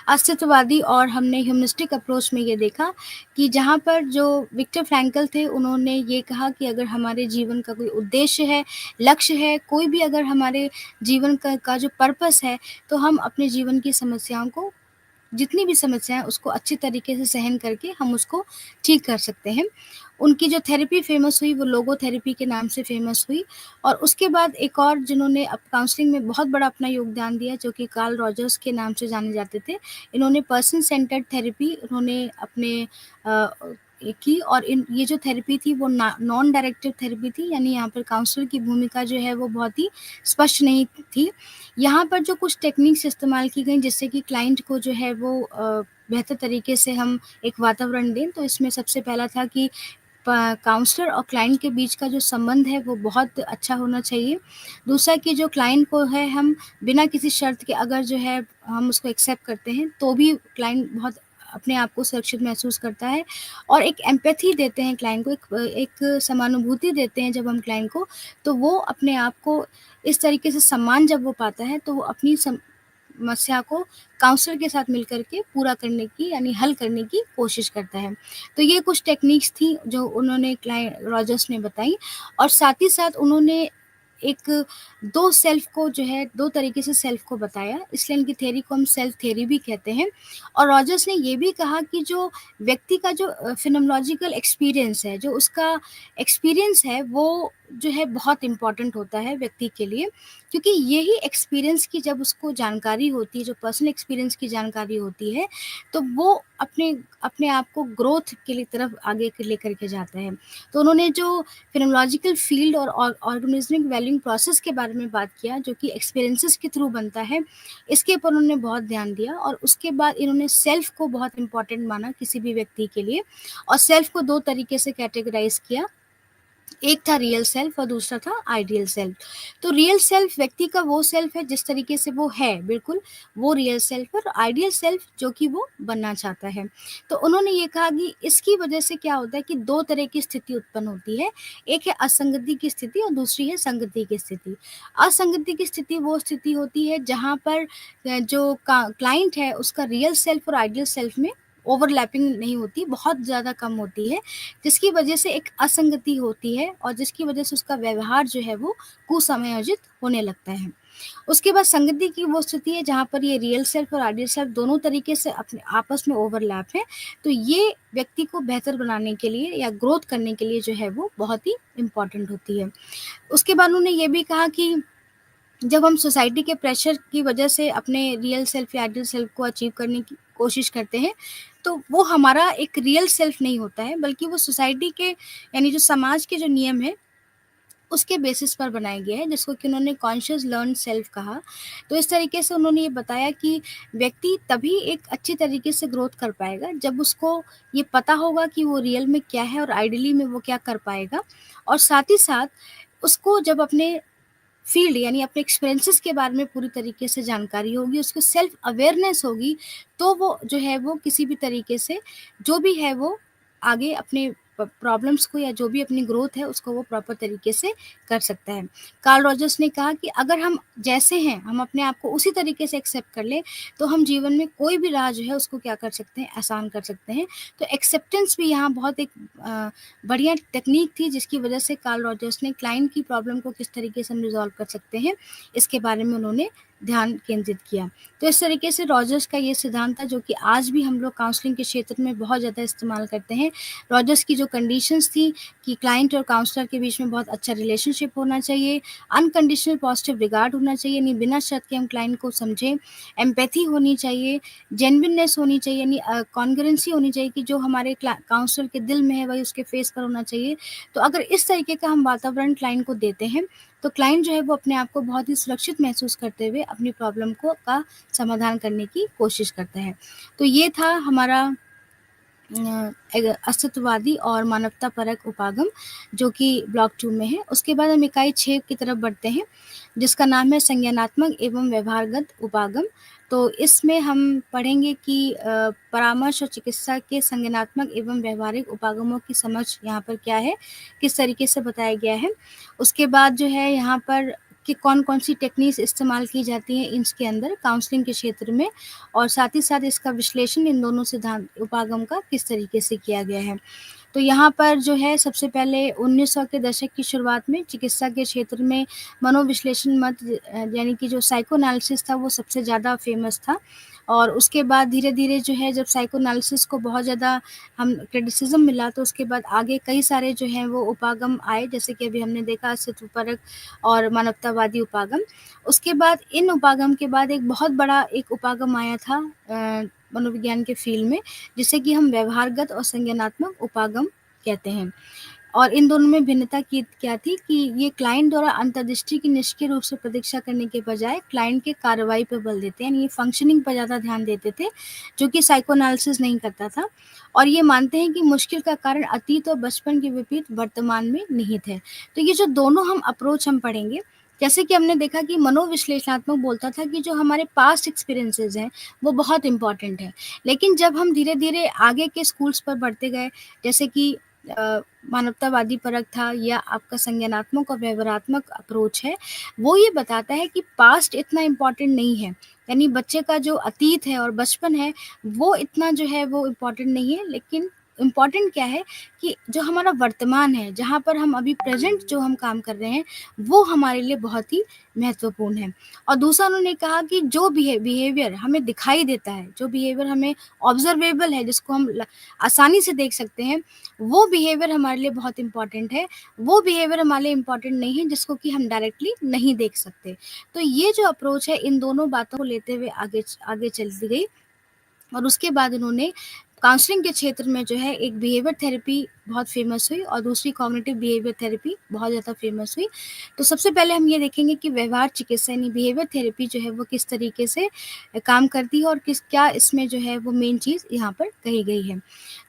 अस्तित्ववादी और हमने ह्यूमनिस्टिक अप्रोच में ये देखा कि जहाँ पर जो विक्टर फ्रैंकल थे, उन्होंने ये कहा कि अगर हमारे जीवन का कोई उद्देश्य है, लक्ष्य है, कोई भी अगर हमारे जीवन का जो पर्पस है, तो हम अपने जीवन की समस्याओं को, जितनी भी समस्या है उसको अच्छी तरीके से सहन करके हम उसको ठीक कर सकते हैं। उनकी जो थेरेपी फ़ेमस हुई वो लोगोथेरेपी के नाम से फ़ेमस हुई। और उसके बाद एक और जिन्होंने काउंसलिंग में बहुत बड़ा अपना योगदान दिया, जो कि कार्ल रॉजर्स के नाम से जाने जाते थे। इन्होंने पर्सन सेंटर्ड थेरेपी उन्होंने अपने की, और ये जो थेरेपी थी वो नॉन डायरेक्टिव थेरेपी थी, यानी यहाँ पर काउंसलर की भूमिका जो है वो बहुत ही स्पष्ट नहीं थी। यहाँ पर जो कुछ टेक्निक्स इस्तेमाल की गई जिससे कि क्लाइंट को जो है वो बेहतर तरीके से हम एक वातावरण दें, तो इसमें सबसे पहला था कि काउंसलर और क्लाइंट के बीच का जो संबंध है वो बहुत अच्छा होना चाहिए। दूसरा कि जो क्लाइंट को है, हम बिना किसी शर्त के अगर जो है हम उसको एक्सेप्ट करते हैं, तो भी क्लाइंट बहुत अपने आप को सुरक्षित महसूस करता है। और एक एम्पैथी देते हैं क्लाइंट को, एक समानुभूति देते हैं जब हम क्लाइंट को, तो वो अपने आप को इस तरीके से सम्मान जब वो पाता है, तो वो अपनी समस्या को काउंसलर के साथ मिलकर के पूरा करने की, यानी हल करने की कोशिश करता है। तो ये कुछ टेक्निक्स थी जो उन्होंने क्लाइंट रॉजर्स ने बताई। और साथ ही साथ उन्होंने एक 2 सेल्फ को जो है 2 तरीके से सेल्फ को बताया, इसलिए इनकी थ्योरी को हम सेल्फ थ्योरी भी कहते हैं। और रॉजर्स ने ये भी कहा कि जो व्यक्ति का जो फिनोमेनोलॉजिकल एक्सपीरियंस है, जो उसका एक्सपीरियंस है, वो जो है बहुत इम्पोर्टेंट होता है व्यक्ति के लिए, क्योंकि यही एक्सपीरियंस की जब उसको जानकारी होती है, जो पर्सनल एक्सपीरियंस की जानकारी होती है, तो वो अपने अपने आप को ग्रोथ के लिए तरफ आगे लेकर के जाता है। तो उन्होंने जो फिनोमेनोलॉजिकल फील्ड और ऑर्गेनिज्मिक वैल्यूइंग प्रोसेस के बारे में बात किया, जो कि एक्सपीरियंसेस के थ्रू बनता है, इसके ऊपर उन्होंने बहुत ध्यान दिया। और उसके बाद इन्होंने सेल्फ को बहुत इम्पोर्टेंट माना किसी भी व्यक्ति के लिए, और सेल्फ को 2 तरीके से कैटेगराइज़ किया। एक था रियल सेल्फ और दूसरा था आइडियल सेल्फ। तो रियल सेल्फ व्यक्ति का वो सेल्फ है जिस तरीके से वो है, बिल्कुल वो रियल सेल्फ है। और आइडियल सेल्फ जो कि वो बनना चाहता है। तो उन्होंने ये कहा कि इसकी वजह से क्या होता है कि 2 तरह की स्थिति उत्पन्न होती है। एक है असंगति की स्थिति और दूसरी है संगति की स्थिति। असंगति की स्थिति वो स्थिति होती है जहाँ पर जो क्लाइंट है उसका रियल सेल्फ और आइडियल सेल्फ में ओवरलैपिंग नहीं होती, बहुत ज़्यादा कम होती है, जिसकी वजह से एक असंगति होती है और जिसकी वजह से उसका व्यवहार जो है वो कुसमयोजित होने लगता है। उसके बाद संगति की वो स्थिति है जहाँ पर ये रियल सेल्फ और आइडियल सेल्फ दोनों तरीके से अपने आपस में ओवरलैप है। तो ये व्यक्ति को बेहतर बनाने के लिए या ग्रोथ करने के लिए जो है वो बहुत ही इम्पोर्टेंट होती है। उसके बाद उन्होंने ये भी कहा कि जब हम सोसाइटी के प्रेशर की वजह से अपने रियल सेल्फ या आइडियल सेल्फ को अचीव करने की कोशिश करते हैं, तो वो हमारा एक रियल सेल्फ नहीं होता है, बल्कि वो सोसाइटी के, यानी जो समाज के जो नियम है उसके बेसिस पर बनाया गया है, जिसको कि उन्होंने कॉन्शियस लर्न सेल्फ कहा। तो इस तरीके से उन्होंने ये बताया कि व्यक्ति तभी एक अच्छी तरीके से ग्रोथ कर पाएगा जब उसको ये पता होगा कि वो रियल में क्या है और आइडियली में वो क्या कर पाएगा। और साथ ही साथ उसको जब अपने फील्ड, यानी अपने एक्सपीरियंसेस के बारे में पूरी तरीके से जानकारी होगी, उसको सेल्फ अवेयरनेस होगी, तो वो जो है वो किसी भी तरीके से जो भी है वो आगे अपने प्रॉब्लम्स को या जो भी अपनी ग्रोथ है उसको वो प्रॉपर तरीके से कर सकता है। कार्ल रॉजर्स ने कहा कि अगर हम जैसे हैं, हम अपने आप को उसी तरीके से एक्सेप्ट कर लें, तो हम जीवन में कोई भी राह जो है उसको क्या कर सकते हैं, आसान कर सकते हैं। तो एक्सेप्टेंस भी यहाँ बहुत एक बढ़िया टेक्नीक थी, जिसकी वजह से कार्ल रॉजर्स ने क्लाइंट की प्रॉब्लम को किस तरीके से हम रिज़ॉल्व कर सकते हैं, इसके बारे में उन्होंने ध्यान केंद्रित किया। तो इस तरीके से रॉजर्स का ये सिद्धांत था, जो कि आज भी हम लोग काउंसलिंग के क्षेत्र में बहुत ज़्यादा इस्तेमाल करते हैं। रॉजर्स की जो कंडीशंस थी कि क्लाइंट और काउंसलर के बीच में बहुत अच्छा रिलेशनशिप होना चाहिए, अनकंडीशनल पॉजिटिव रिगार्ड होना चाहिए, यानी बिना शर्त के हम क्लाइंट को समझें, एम्पैथी होनी चाहिए, जेन्युइननेस होनी चाहिए, यानी कॉन्ग्रुएंसी होनी चाहिए कि जो हमारे काउंसलर के दिल में है वही उसके फेस पर होना चाहिए। तो अगर इस तरीके का हम वातावरण क्लाइंट को देते हैं, तो क्लाइंट जो है वो अपने आप को बहुत ही सुरक्षित महसूस करते हुए अपनी प्रॉब्लम को का समाधान करने की कोशिश करता है। तो ये था हमारा एक अस्तित्ववादी और मानवतापरक उपागम, जो कि ब्लॉक 2 में है। उसके बाद हम इकाई 6 की तरफ बढ़ते हैं, जिसका नाम है संज्ञानात्मक एवं व्यवहारगत उपागम। तो इसमें हम पढ़ेंगे कि परामर्श और चिकित्सा के संज्ञानात्मक एवं व्यावहारिक उपागमों की समझ यहाँ पर क्या है, किस तरीके से बताया गया है। उसके बाद जो है यहाँ पर कि कौन-कौन सी टेक्निक्स इस्तेमाल की जाती हैं इसके अंदर काउंसलिंग के क्षेत्र में, और साथ ही साथ इसका विश्लेषण इन दोनों सिद्धांत उपागम का किस तरीके से किया गया है। तो यहाँ पर जो है सबसे पहले 1900 के दशक की शुरुआत में चिकित्सा के क्षेत्र में मनोविश्लेषण मत यानी कि जो साइकोएनालिसिस था वो सबसे ज़्यादा फेमस था। और उसके बाद धीरे-धीरे जो है जब साइकोएनालिसिस को बहुत ज़्यादा हम क्रिटिसिज़्म मिला, तो उसके बाद आगे कई सारे जो हैं वो उपागम आए, जैसे कि अभी हमने देखा अस्तित्वपरक और मानवतावादी उपागम। उसके बाद इन उपागम के बाद एक बहुत बड़ा एक उपागम आया था मनोविज्ञान के फ़ील्ड में, जिसे कि हम व्यवहारगत और संज्ञानात्मक उपागम कहते हैं। और इन दोनों में भिन्नता की क्या थी कि ये क्लाइंट द्वारा अंतर्दृष्टि की निष्क्रिय रूप से प्रतीक्षा करने के बजाय क्लाइंट के कार्रवाई पर बल देते हैं, यानी ये फंक्शनिंग पर ज़्यादा ध्यान देते थे, जो कि साइकोएनालिसिस नहीं करता था। और ये मानते हैं कि मुश्किल का कारण अतीत और बचपन के विपरीत वर्तमान में निहित है। तो ये जो दोनों हम अप्रोच हम पढ़ेंगे, जैसे कि हमने देखा कि मनोविश्लेषणात्मक बोलता था कि जो हमारे पास्ट एक्सपीरियंसेस हैं, वो बहुत इम्पोर्टेंट है। लेकिन जब हम धीरे-धीरे आगे के स्कूल्स पर बढ़ते गए, जैसे कि मानवतावादी परक था या आपका संज्ञानात्मक और व्यवहारात्मक अप्रोच है, वो ये बताता है कि पास्ट इतना इम्पोर्टेंट नहीं है। यानी बच्चे का जो अतीत है और बचपन है, वो इतना जो है वो इम्पोर्टेंट नहीं है, लेकिन इम्पोर्टेंट क्या है कि जो हमारा वर्तमान है, जहाँ पर हम अभी प्रेज़ेंट जो हम काम कर रहे हैं, वो हमारे लिए बहुत ही महत्वपूर्ण है। और दूसरा उन्होंने कहा कि जो बिहेवियर हमें दिखाई देता है, जो बिहेवियर हमें ऑब्ज़र्वेबल है, जिसको हम आसानी से देख सकते हैं, वो बिहेवियर हमारे लिए बहुत इम्पोर्टेंट है। वो बिहेवियर हमारे लिए इम्पोर्टेंट नहीं है जिसको कि हम डायरेक्टली नहीं देख सकते। तो ये जो अप्रोच है, इन दोनों बातों को लेते हुए आगे आगे चलती गई। और उसके बाद उन्होंने काउंसलिंग के क्षेत्र में जो है एक बिहेवियर थेरेपी बहुत फेमस हुई और दूसरी कॉग्निटिव बिहेवियर थेरेपी बहुत ज़्यादा फेमस हुई। तो सबसे पहले हम ये देखेंगे कि व्यवहार चिकित्सा यानी बिहेवियर थेरेपी जो है वो किस तरीके से काम करती है और क्या इसमें जो है वो मेन चीज़ यहाँ पर कही गई है।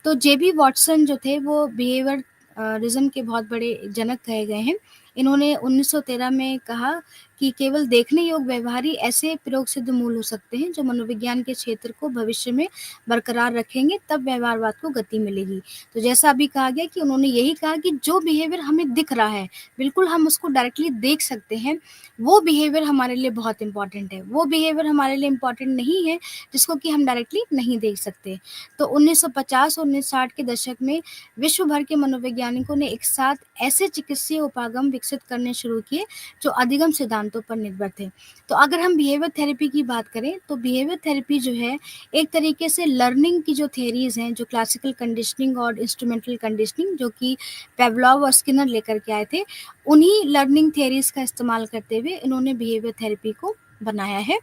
तो जेबी वॉटसन जो थे वो बिहेवियर रिज़म के बहुत बड़े जनक कहे गए हैं। इन्होंने 1913 में कहा कि केवल देखने योग्य व्यवहार ही ऐसे प्रयोग सिद्ध मूल हो सकते हैं जो मनोविज्ञान के क्षेत्र को भविष्य में बरकरार रखेंगे, तब व्यवहारवाद को गति मिलेगी। तो जैसा अभी कहा गया कि उन्होंने यही कहा कि जो बिहेवियर हमें दिख रहा है, बिल्कुल हम उसको डायरेक्टली देख सकते हैं, वो बिहेवियर हमारे लिए बहुत इम्पोर्टेंट है। वो बिहेवियर हमारे लिए इम्पोर्टेंट नहीं है जिसको कि हम डायरेक्टली नहीं देख सकते। तो 1950 और 1960 के दशक में विश्व भर के मनोवैज्ञानिकों ने एक साथ ऐसे चिकित्सीय उपागम विकसित करने शुरू किए जो अधिगम सिद्धांतों पर निर्भर थे। तो अगर हम बिहेवियर थेरेपी की बात करें, तो बिहेवियर थेरेपी जो है एक तरीके से लर्निंग की जो थ्योरीज हैं, जो क्लासिकल कंडीशनिंग और इंस्ट्रूमेंटल कंडीशनिंग जो कि पेवलॉव और स्किनर लेकर के आए थे, उन्हीं लर्निंग थ्योरीज का इस्तेमाल करते हुए इन्होंने बिहेवियर थेरेपी को बनाया है।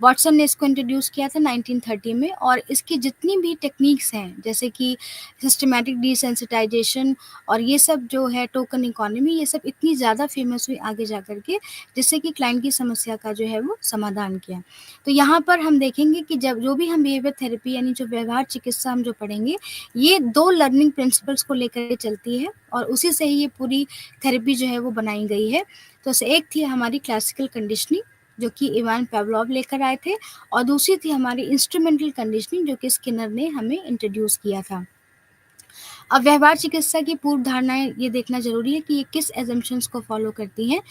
वाटसन ने इसको इंट्रोड्यूस किया था 1930 में, और इसकी जितनी भी टेक्निक्स हैं, जैसे कि सिस्टमैटिक डिसेंसिटाइजेशन और ये सब जो है टोकन इकोनॉमी, ये सब इतनी ज़्यादा फेमस हुई आगे जा कर के, जिससे कि क्लाइंट की समस्या का जो है वो समाधान किया। तो यहाँ पर हम देखेंगे कि जब जो भी हम बिहेवियर थेरेपी यानी जो व्यवहार चिकित्सा हम जो पढ़ेंगे, ये 2 लर्निंग प्रिंसिपल्स को लेकर के चलती है और उसी से ही ये पूरी थेरेपी जो है वो बनाई गई है। तो एक थी हमारी क्लासिकल कंडीशनिंग, जो कि इवान पेवलॉव लेकर आए थे, और दूसरी थी हमारी इंस्ट्रूमेंटल कंडीशनिंग, जो कि स्किनर ने हमें इंट्रोड्यूस किया था। अब व्यवहार चिकित्सा की पूर्व धारणाएँ ये देखना ज़रूरी है कि ये किस असम्पशन्स को फ़ॉलो करती हैं।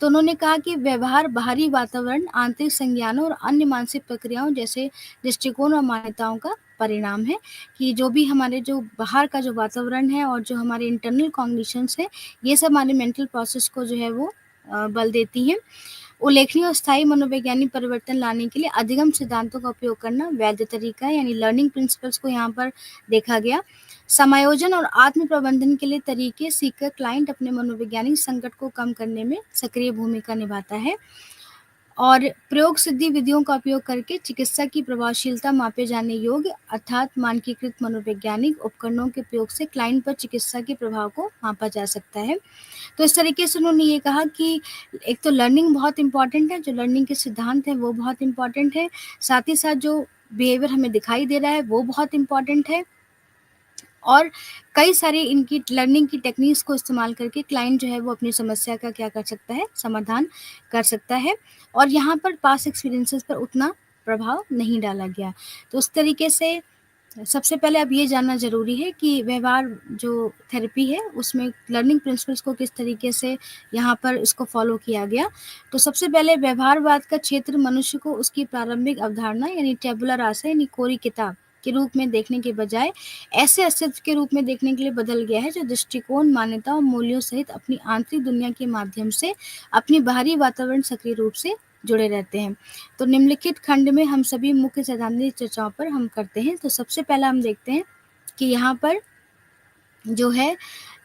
तो उन्होंने कहा कि व्यवहार बाहरी वातावरण, आंतरिक संज्ञानों और अन्य मानसिक प्रक्रियाओं जैसे दृष्टिकोण और मान्यताओं का परिणाम है, कि जो भी हमारे जो बाहर का जो वातावरण है और जो हमारे इंटरनल कॉन्डिशंस हैं, ये सब हमारे मेंटल प्रोसेस को जो है वो बल देती हैं। उल्लेखनीय और स्थायी मनोवैज्ञानिक परिवर्तन लाने के लिए अधिगम सिद्धांतों का उपयोग करना वैध तरीका है, यानी लर्निंग प्रिंसिपल्स को यहाँ पर देखा गया। समायोजन और आत्म प्रबंधन के लिए तरीके सीखकर क्लाइंट अपने मनोवैज्ञानिक संकट को कम करने में सक्रिय भूमिका निभाता है। और प्रयोग सिद्धि विधियों का उपयोग करके चिकित्सा की प्रभावशीलता मापे जाने योग्य अर्थात मानकीकृत मनोवैज्ञानिक उपकरणों के उपयोग से क्लाइंट पर चिकित्सा के प्रभाव को मापा जा सकता है। तो इस तरीके से उन्होंने ये कहा कि एक तो लर्निंग बहुत इम्पॉर्टेंट है, जो लर्निंग के सिद्धांत हैं वो बहुत इम्पॉर्टेंट है, साथ ही साथ जो बिहेवियर हमें दिखाई दे रहा है वो बहुत इम्पॉर्टेंट है, और कई सारी इनकी लर्निंग की टेक्निक्स को इस्तेमाल करके क्लाइंट जो है वो अपनी समस्या का क्या कर सकता है, समाधान कर सकता है, और यहाँ पर पास्ट एक्सपीरियंसेस पर उतना प्रभाव नहीं डाला गया। तो उस तरीके से सबसे पहले अब ये जानना ज़रूरी है कि व्यवहार जो थेरेपी है उसमें लर्निंग प्रिंसिपल्स को किस तरीके से यहाँ पर इसको फ़ॉलो किया गया। तो सबसे पहले व्यवहारवाद का क्षेत्र मनुष्य को उसकी प्रारंभिक अवधारणा यानी टैबुला रासा यानी कोरी किताब के रूप में देखने के बजाय ऐसे अस्तित्व के रूप में देखने के लिए बदल गया है, जो दृष्टिकोण, मान्यता और मूल्यों सहित अपनी आंतरिक दुनिया के माध्यम से अपनी बाहरी वातावरण सक्रिय रूप से जुड़े रहते हैं। तो निम्नलिखित खंड में हम सभी मुख्य सैद्धांतिक चर्चाओं पर हम करते हैं। तो सबसे पहला हम देखते हैं कि यहाँ पर जो है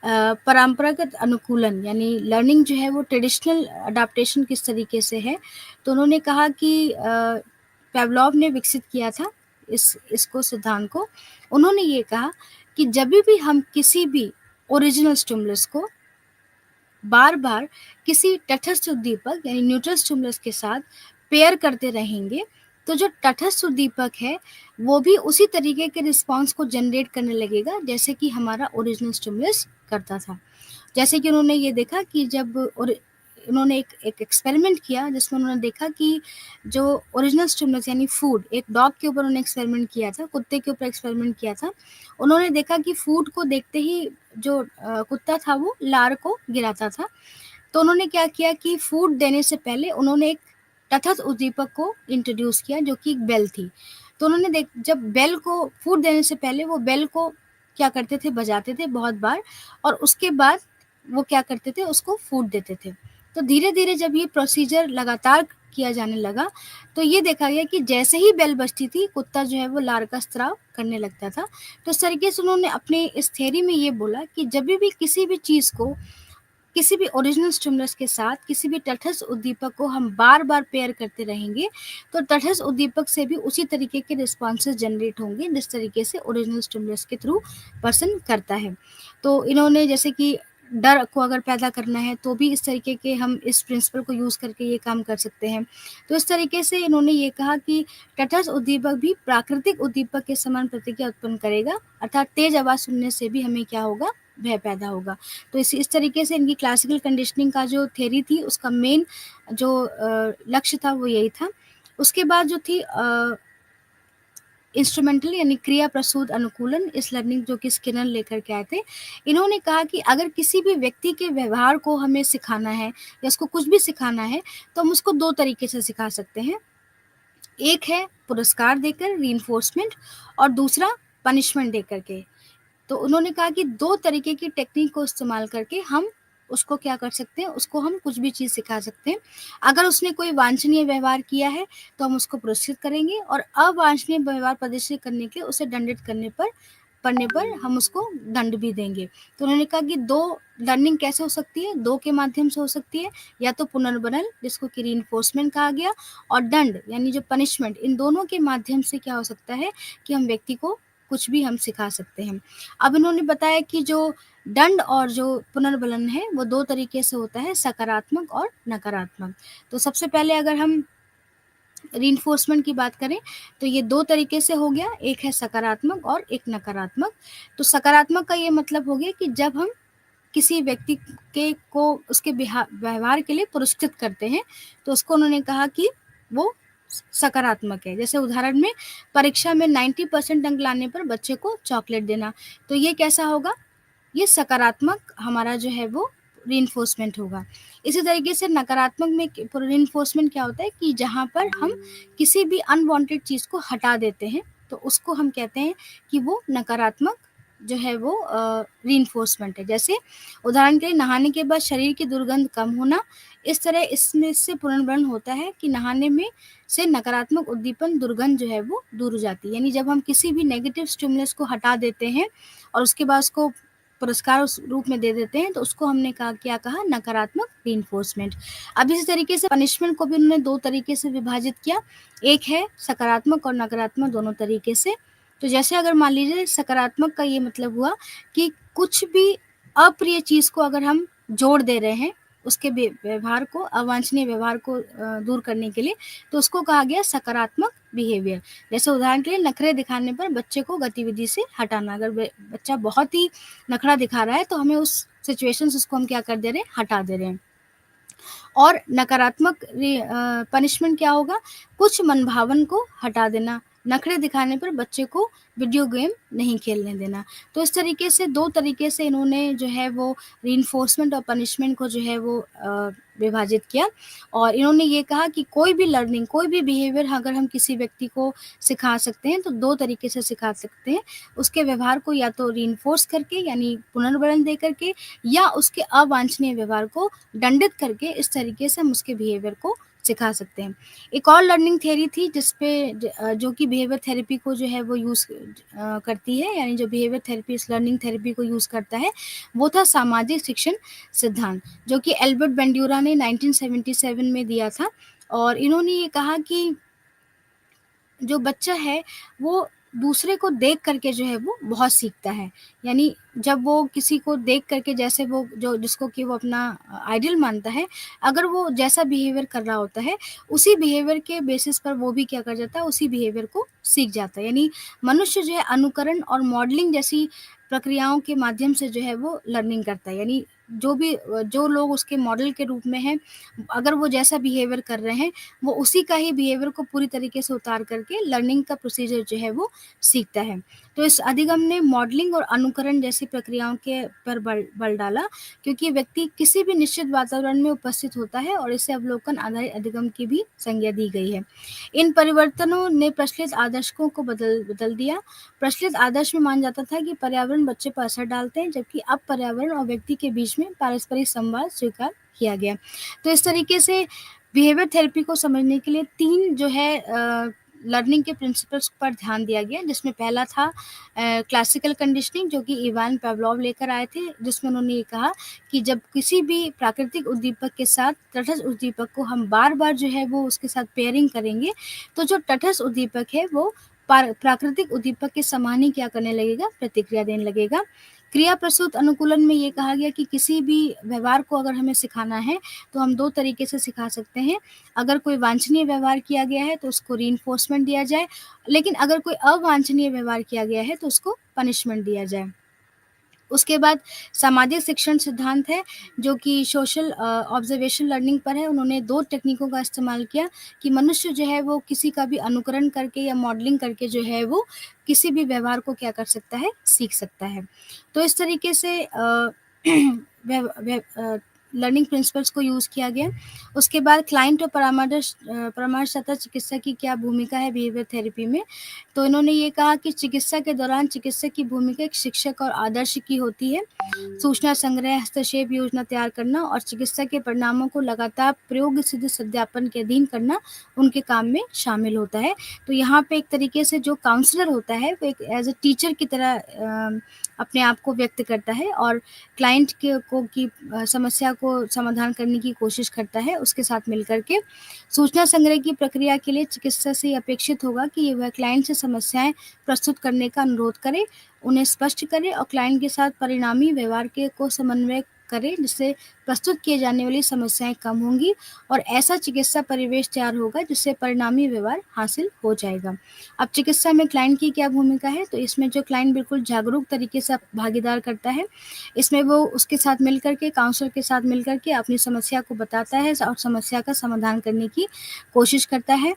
परंपरागत अनुकूलन यानी लर्निंग जो है वो ट्रेडिशनल अडैप्टेशन किस तरीके से है। तो उन्होंने कहा कि पेवलोव ने विकसित किया था इसको सिद्धांत को। उन्होंने ये कहा कि जब भी हम किसी भी ओरिजिनल स्टिमुलस को बार-बार किसी तटस्थ उद्दीपक यानी न्यूट्रल स्टिमुलस के साथ पेयर करते रहेंगे, तो जो तटस्थ उद्दीपक है, वो भी उसी तरीके के रिस्पॉन्स को जनरेट करने लगेगा, जैसे कि हमारा ओरिजिनल स्टिमुलस करता था। जैसे कि उन्होंने ये देखा कि जब उन्होंने एक एक्सपेरिमेंट किया, जिसमें उन्होंने देखा कि जो ओरिजिनल स्टिमुलस यानी फूड, एक डॉग के ऊपर उन्होंने एक्सपेरिमेंट किया था, कुत्ते के ऊपर एक्सपेरिमेंट किया था। उन्होंने देखा कि फूड को देखते ही जो कुत्ता था वो लार को गिराता था। तो उन्होंने क्या किया कि फूड देने से पहले उन्होंने एक तटस्थ उद्दीपक को इंट्रोड्यूस किया, जो कि एक बेल थी। तो उन्होंने जब बेल को फूड देने से पहले वो बेल को क्या करते थे, बजाते थे बहुत बार, और उसके बाद वो क्या करते थे, उसको फूड देते थे। तो धीरे-धीरे जब ये प्रोसीजर लगातार किया जाने लगा, तो ये देखा गया कि जैसे ही बेल बजती थी, कुत्ता जो है वो लार का स्राव करने लगता था। तो इस तरीके से उन्होंने अपने इस थ्योरी में ये बोला कि जब भी किसी भी चीज़ को किसी भी ओरिजिनल स्टिमुलस के साथ किसी भी तटस्थ उद्दीपक को हम बार-बार पेयर करते रहेंगे, तो तटस्थ उद्दीपक से भी उसी तरीके के रिस्पॉन्सेस जनरेट होंगे, जिस तरीके से ओरिजिनल स्टिमुलस के थ्रू पर्सन करता है। तो इन्होंने जैसे कि डर को अगर पैदा करना है, तो भी इस तरीके के हम इस प्रिंसिपल को यूज़ करके ये काम कर सकते हैं। तो इस तरीके से इन्होंने ये कहा कि तटस्थ उद्दीपक भी प्राकृतिक उद्दीपक के समान प्रतिक्रिया उत्पन्न करेगा, अर्थात तेज़ आवाज़ सुनने से भी हमें क्या होगा, भय पैदा होगा। तो इस तरीके से इनकी क्लासिकल कंडीशनिंग का जो थ्योरी थी, उसका मेन जो लक्ष्य था वो यही था। उसके बाद जो थी इंस्ट्रूमेंटल यानी क्रिया प्रसूत अनुकूलन, इस लर्निंग जो कि स्किनर लेकर के आए थे। इन्होंने कहा कि अगर किसी भी व्यक्ति के व्यवहार को हमें सिखाना है या उसको कुछ भी सिखाना है, तो हम उसको 2 तरीके से सिखा सकते हैं। एक है पुरस्कार देकर रीइंफोर्समेंट, और दूसरा पनिशमेंट देकर के। तो उन्होंने कहा कि 2 तरीके की टेक्निक को इस्तेमाल करके हम उसको क्या कर सकते हैं, उसको हम कुछ भी चीज़ सिखा सकते हैं। अगर उसने कोई वांछनीय व्यवहार किया है, तो हम उसको पुरस्कृत करेंगे, और अवांछनीय व्यवहार प्रदर्शित करने के उसे दंडित पड़ने पर हम उसको दंड भी देंगे। तो उन्होंने कहा कि 2 लर्निंग कैसे हो सकती है, 2 के माध्यम से हो सकती है, या तो पुनर्बनन जिसको कि रीइंफोर्समेंट कहा गया, और दंड यानी जो पनिशमेंट, इन दोनों के माध्यम से क्या हो सकता है कि हम व्यक्ति को कुछ भी हम सिखा सकते हैं। अब इन्होंने बताया कि जो दंड और जो पुनर्बलन है, वो 2 तरीके से होता है, सकारात्मक और नकारात्मक। तो सबसे पहले अगर हम रीइंफोर्समेंट की बात करें, तो ये 2 तरीके से हो गया, एक है सकारात्मक और एक नकारात्मक। तो सकारात्मक का ये मतलब हो गया कि जब हम किसी व्यक्ति को उसके व्यवहार के लिए पुरस्कृत करते हैं, तो उसको उन्होंने कहा कि वो सकारात्मक है। जैसे उदाहरण में परीक्षा में 90% अंक लाने पर बच्चे को चॉकलेट देना, तो ये कैसा होगा, ये सकारात्मक हमारा जो है वो रीइंफोर्समेंट होगा। इसी तरीके से नकारात्मक में रीइंफोर्समेंट क्या होता है कि जहाँ पर हम किसी भी अनवांटेड चीज़ को हटा देते हैं, तो उसको हम कहते हैं कि वो नकारात्मक जो है वो रीइंफोर्समेंट है। जैसे उदाहरण के लिए नहाने के बाद शरीर की दुर्गंध कम होना, इस तरह इसमें से पुनर्वर्ण होता है कि नहाने में से नकारात्मक उद्दीपन दुर्गंध जो है वो दूर हो जाती है। यानी जब हम किसी भी नेगेटिव स्टिमुलस को हटा देते हैं और उसके बाद उसको पुरस्कार उस रूप में दे देते हैं, तो उसको हमने क्या कहा, नकारात्मक रीइंफोर्समेंट। अब इसी तरीके से पनिशमेंट को भी उन्होंने 2 तरीके से विभाजित किया। एक है सकारात्मक और नकारात्मक दोनों तरीके से। तो जैसे अगर मान लीजिए सकारात्मक का ये मतलब हुआ कि कुछ भी अप्रिय चीज़ को अगर हम जोड़ दे रहे हैं, उसके व्यवहार को, अवांछनीय व्यवहार को दूर करने के लिए, तो उसको कहा गया सकारात्मक बिहेवियर। जैसे उदाहरण के लिए नखरे दिखाने पर बच्चे को गतिविधि से हटाना। अगर बच्चा बहुत ही नखरा दिखा रहा है तो हमें उस सिचुएशन से उसको हम क्या कर दे रहे हैं, हटा दे रहे हैं। और नकारात्मक पनिशमेंट क्या होगा, कुछ मनभावन को हटा देना, नखरे दिखाने पर बच्चे को वीडियो गेम नहीं खेलने देना। तो इस तरीके से 2 तरीके से इन्होंने जो है वो रीइंफोर्समेंट और पनिशमेंट को जो है वो विभाजित किया। और इन्होंने ये कहा कि कोई भी लर्निंग, कोई भी बिहेवियर अगर हम किसी व्यक्ति को सिखा सकते हैं तो 2 तरीके से सिखा सकते हैं। उसके व्यवहार को या तो रीइंफोर्स करके यानी पुनर्बलन दे करके, या उसके अवांछनीय व्यवहार को दंडित करके, इस तरीके से हम उसके बिहेवियर को सिखा सकते हैं। एक और लर्निंग थ्योरी थी जो कि बिहेवियर थेरेपी को जो है वो यूज़ करती है, यानी जो बिहेवियर थेरेपी इस लर्निंग थेरेपी को यूज़ करता है, वो था सामाजिक शिक्षण सिद्धांत, जो कि एल्बर्ट बंड्यूरा ने 1977 में दिया था। और इन्होंने ये कहा कि जो बच्चा है वो दूसरे को देख करके जो है वो बहुत सीखता है। यानी जब वो किसी को देख करके, जैसे वो जो जिसको कि वो अपना आइडल मानता है, अगर वो जैसा बिहेवियर कर रहा होता है, उसी बिहेवियर के बेसिस पर वो भी क्या कर जाता है, उसी बिहेवियर को सीख जाता है। यानी मनुष्य जो है अनुकरण और मॉडलिंग जैसी प्रक्रियाओं के माध्यम से जो है वो लर्निंग करता है। यानी जो लोग उसके मॉडल के रूप में हैं, अगर वो जैसा बिहेवियर कर रहे हैं, वो उसी का ही बिहेवियर को पूरी तरीके से उतार करके लर्निंग का प्रोसीजर जो है वो सीखता है। तो इस अधिगम ने मॉडलिंग और अनुकरण जैसी प्रक्रियाओं के पर बल डाला, क्योंकि व्यक्ति किसी भी निश्चित वातावरण में उपस्थित होता है, और इसे अवलोकन आधारित अधिगम की भी संज्ञा दी गई है। इन परिवर्तनों ने प्रचलित आदर्शों को बदल दिया। प्रचलित आदर्श में माना जाता था कि पर्यावरण बच्चे पर असर डालते हैं, जबकि अब पर्यावरण और व्यक्ति के बीच में पारस्परिक संवाद स्वीकार किया गया। तो इस तरीके से बिहेवियर थेरेपी को समझने के लिए 3 जो है लर्निंग के प्रिंसिपल्स पर ध्यान दिया गया, जिसमें पहला था क्लासिकल कंडीशनिंग, जो कि इवान पावलोव लेकर आए थे, जिसमें उन्होंने ये कहा कि जब किसी भी प्राकृतिक उद्दीपक के साथ तटस्थ उद्दीपक को हम बार-बार जो है वो उसके साथ पेयरिंग करेंगे, तो जो तटस्थ उद्दीपक है वो प्राकृतिक उद्दीपक के समान ही क्या करने लगेगा, प्रतिक्रिया देने लगेगा। क्रिया प्रसूत अनुकूलन में ये कहा गया कि किसी भी व्यवहार को अगर हमें सिखाना है, तो हम 2 तरीके से सिखा सकते हैं। अगर कोई वांछनीय व्यवहार किया गया है तो उसको रीइंफोर्समेंट दिया जाए, लेकिन अगर कोई अवांछनीय व्यवहार किया गया है तो उसको पनिशमेंट दिया जाए। उसके बाद सामाजिक शिक्षण सिद्धांत है, जो कि सोशल ऑब्जर्वेशन लर्निंग पर है। उन्होंने 2 तकनीकों का इस्तेमाल किया कि मनुष्य जो है वो किसी का भी अनुकरण करके या मॉडलिंग करके जो है वो किसी भी व्यवहार को क्या कर सकता है, सीख सकता है। तो इस तरीके से लर्निंग प्रिंसिपल्स को यूज़ किया गया। उसके बाद क्लाइंट और परामर्शदाता चिकित्सक की क्या भूमिका है बिहेवियर थेरेपी में। तो इन्होंने ये कहा कि चिकित्सा के दौरान चिकित्सक की भूमिका एक शिक्षक और आदर्श की होती है। सूचना संग्रह, हस्तक्षेप योजना तैयार करना और चिकित्सा के परिणामों को लगातार प्रयोग सिद्ध सत्यापन के अधीन करना उनके काम में शामिल होता है। तो यहाँ पे एक तरीके से जो काउंसलर होता है वो एक एज अ टीचर की तरह अपने आप को व्यक्त करता है, और क्लाइंट की समस्या को समाधान करने की कोशिश करता है उसके साथ मिलकर के। सूचना संग्रह की प्रक्रिया के लिए चिकित्सक से अपेक्षित होगा कि वह क्लाइंट से समस्याएं प्रस्तुत करने का अनुरोध करे, उन्हें स्पष्ट करे और क्लाइंट के साथ परिणामी व्यवहार को समन्वय करें, जिससे प्रस्तुत किए जाने वाली समस्याएं कम होंगी और ऐसा चिकित्सा परिवेश तैयार होगा जिससे परिणामी व्यवहार हासिल हो जाएगा। अब चिकित्सा में क्लाइंट की क्या भूमिका है, तो इसमें जो क्लाइंट बिल्कुल जागरूक तरीके से भागीदार करता है, इसमें वो उसके साथ मिलकर के, काउंसलर के साथ मिलकर के अपनी समस्या को बताता है और समस्या का समाधान करने की कोशिश करता है।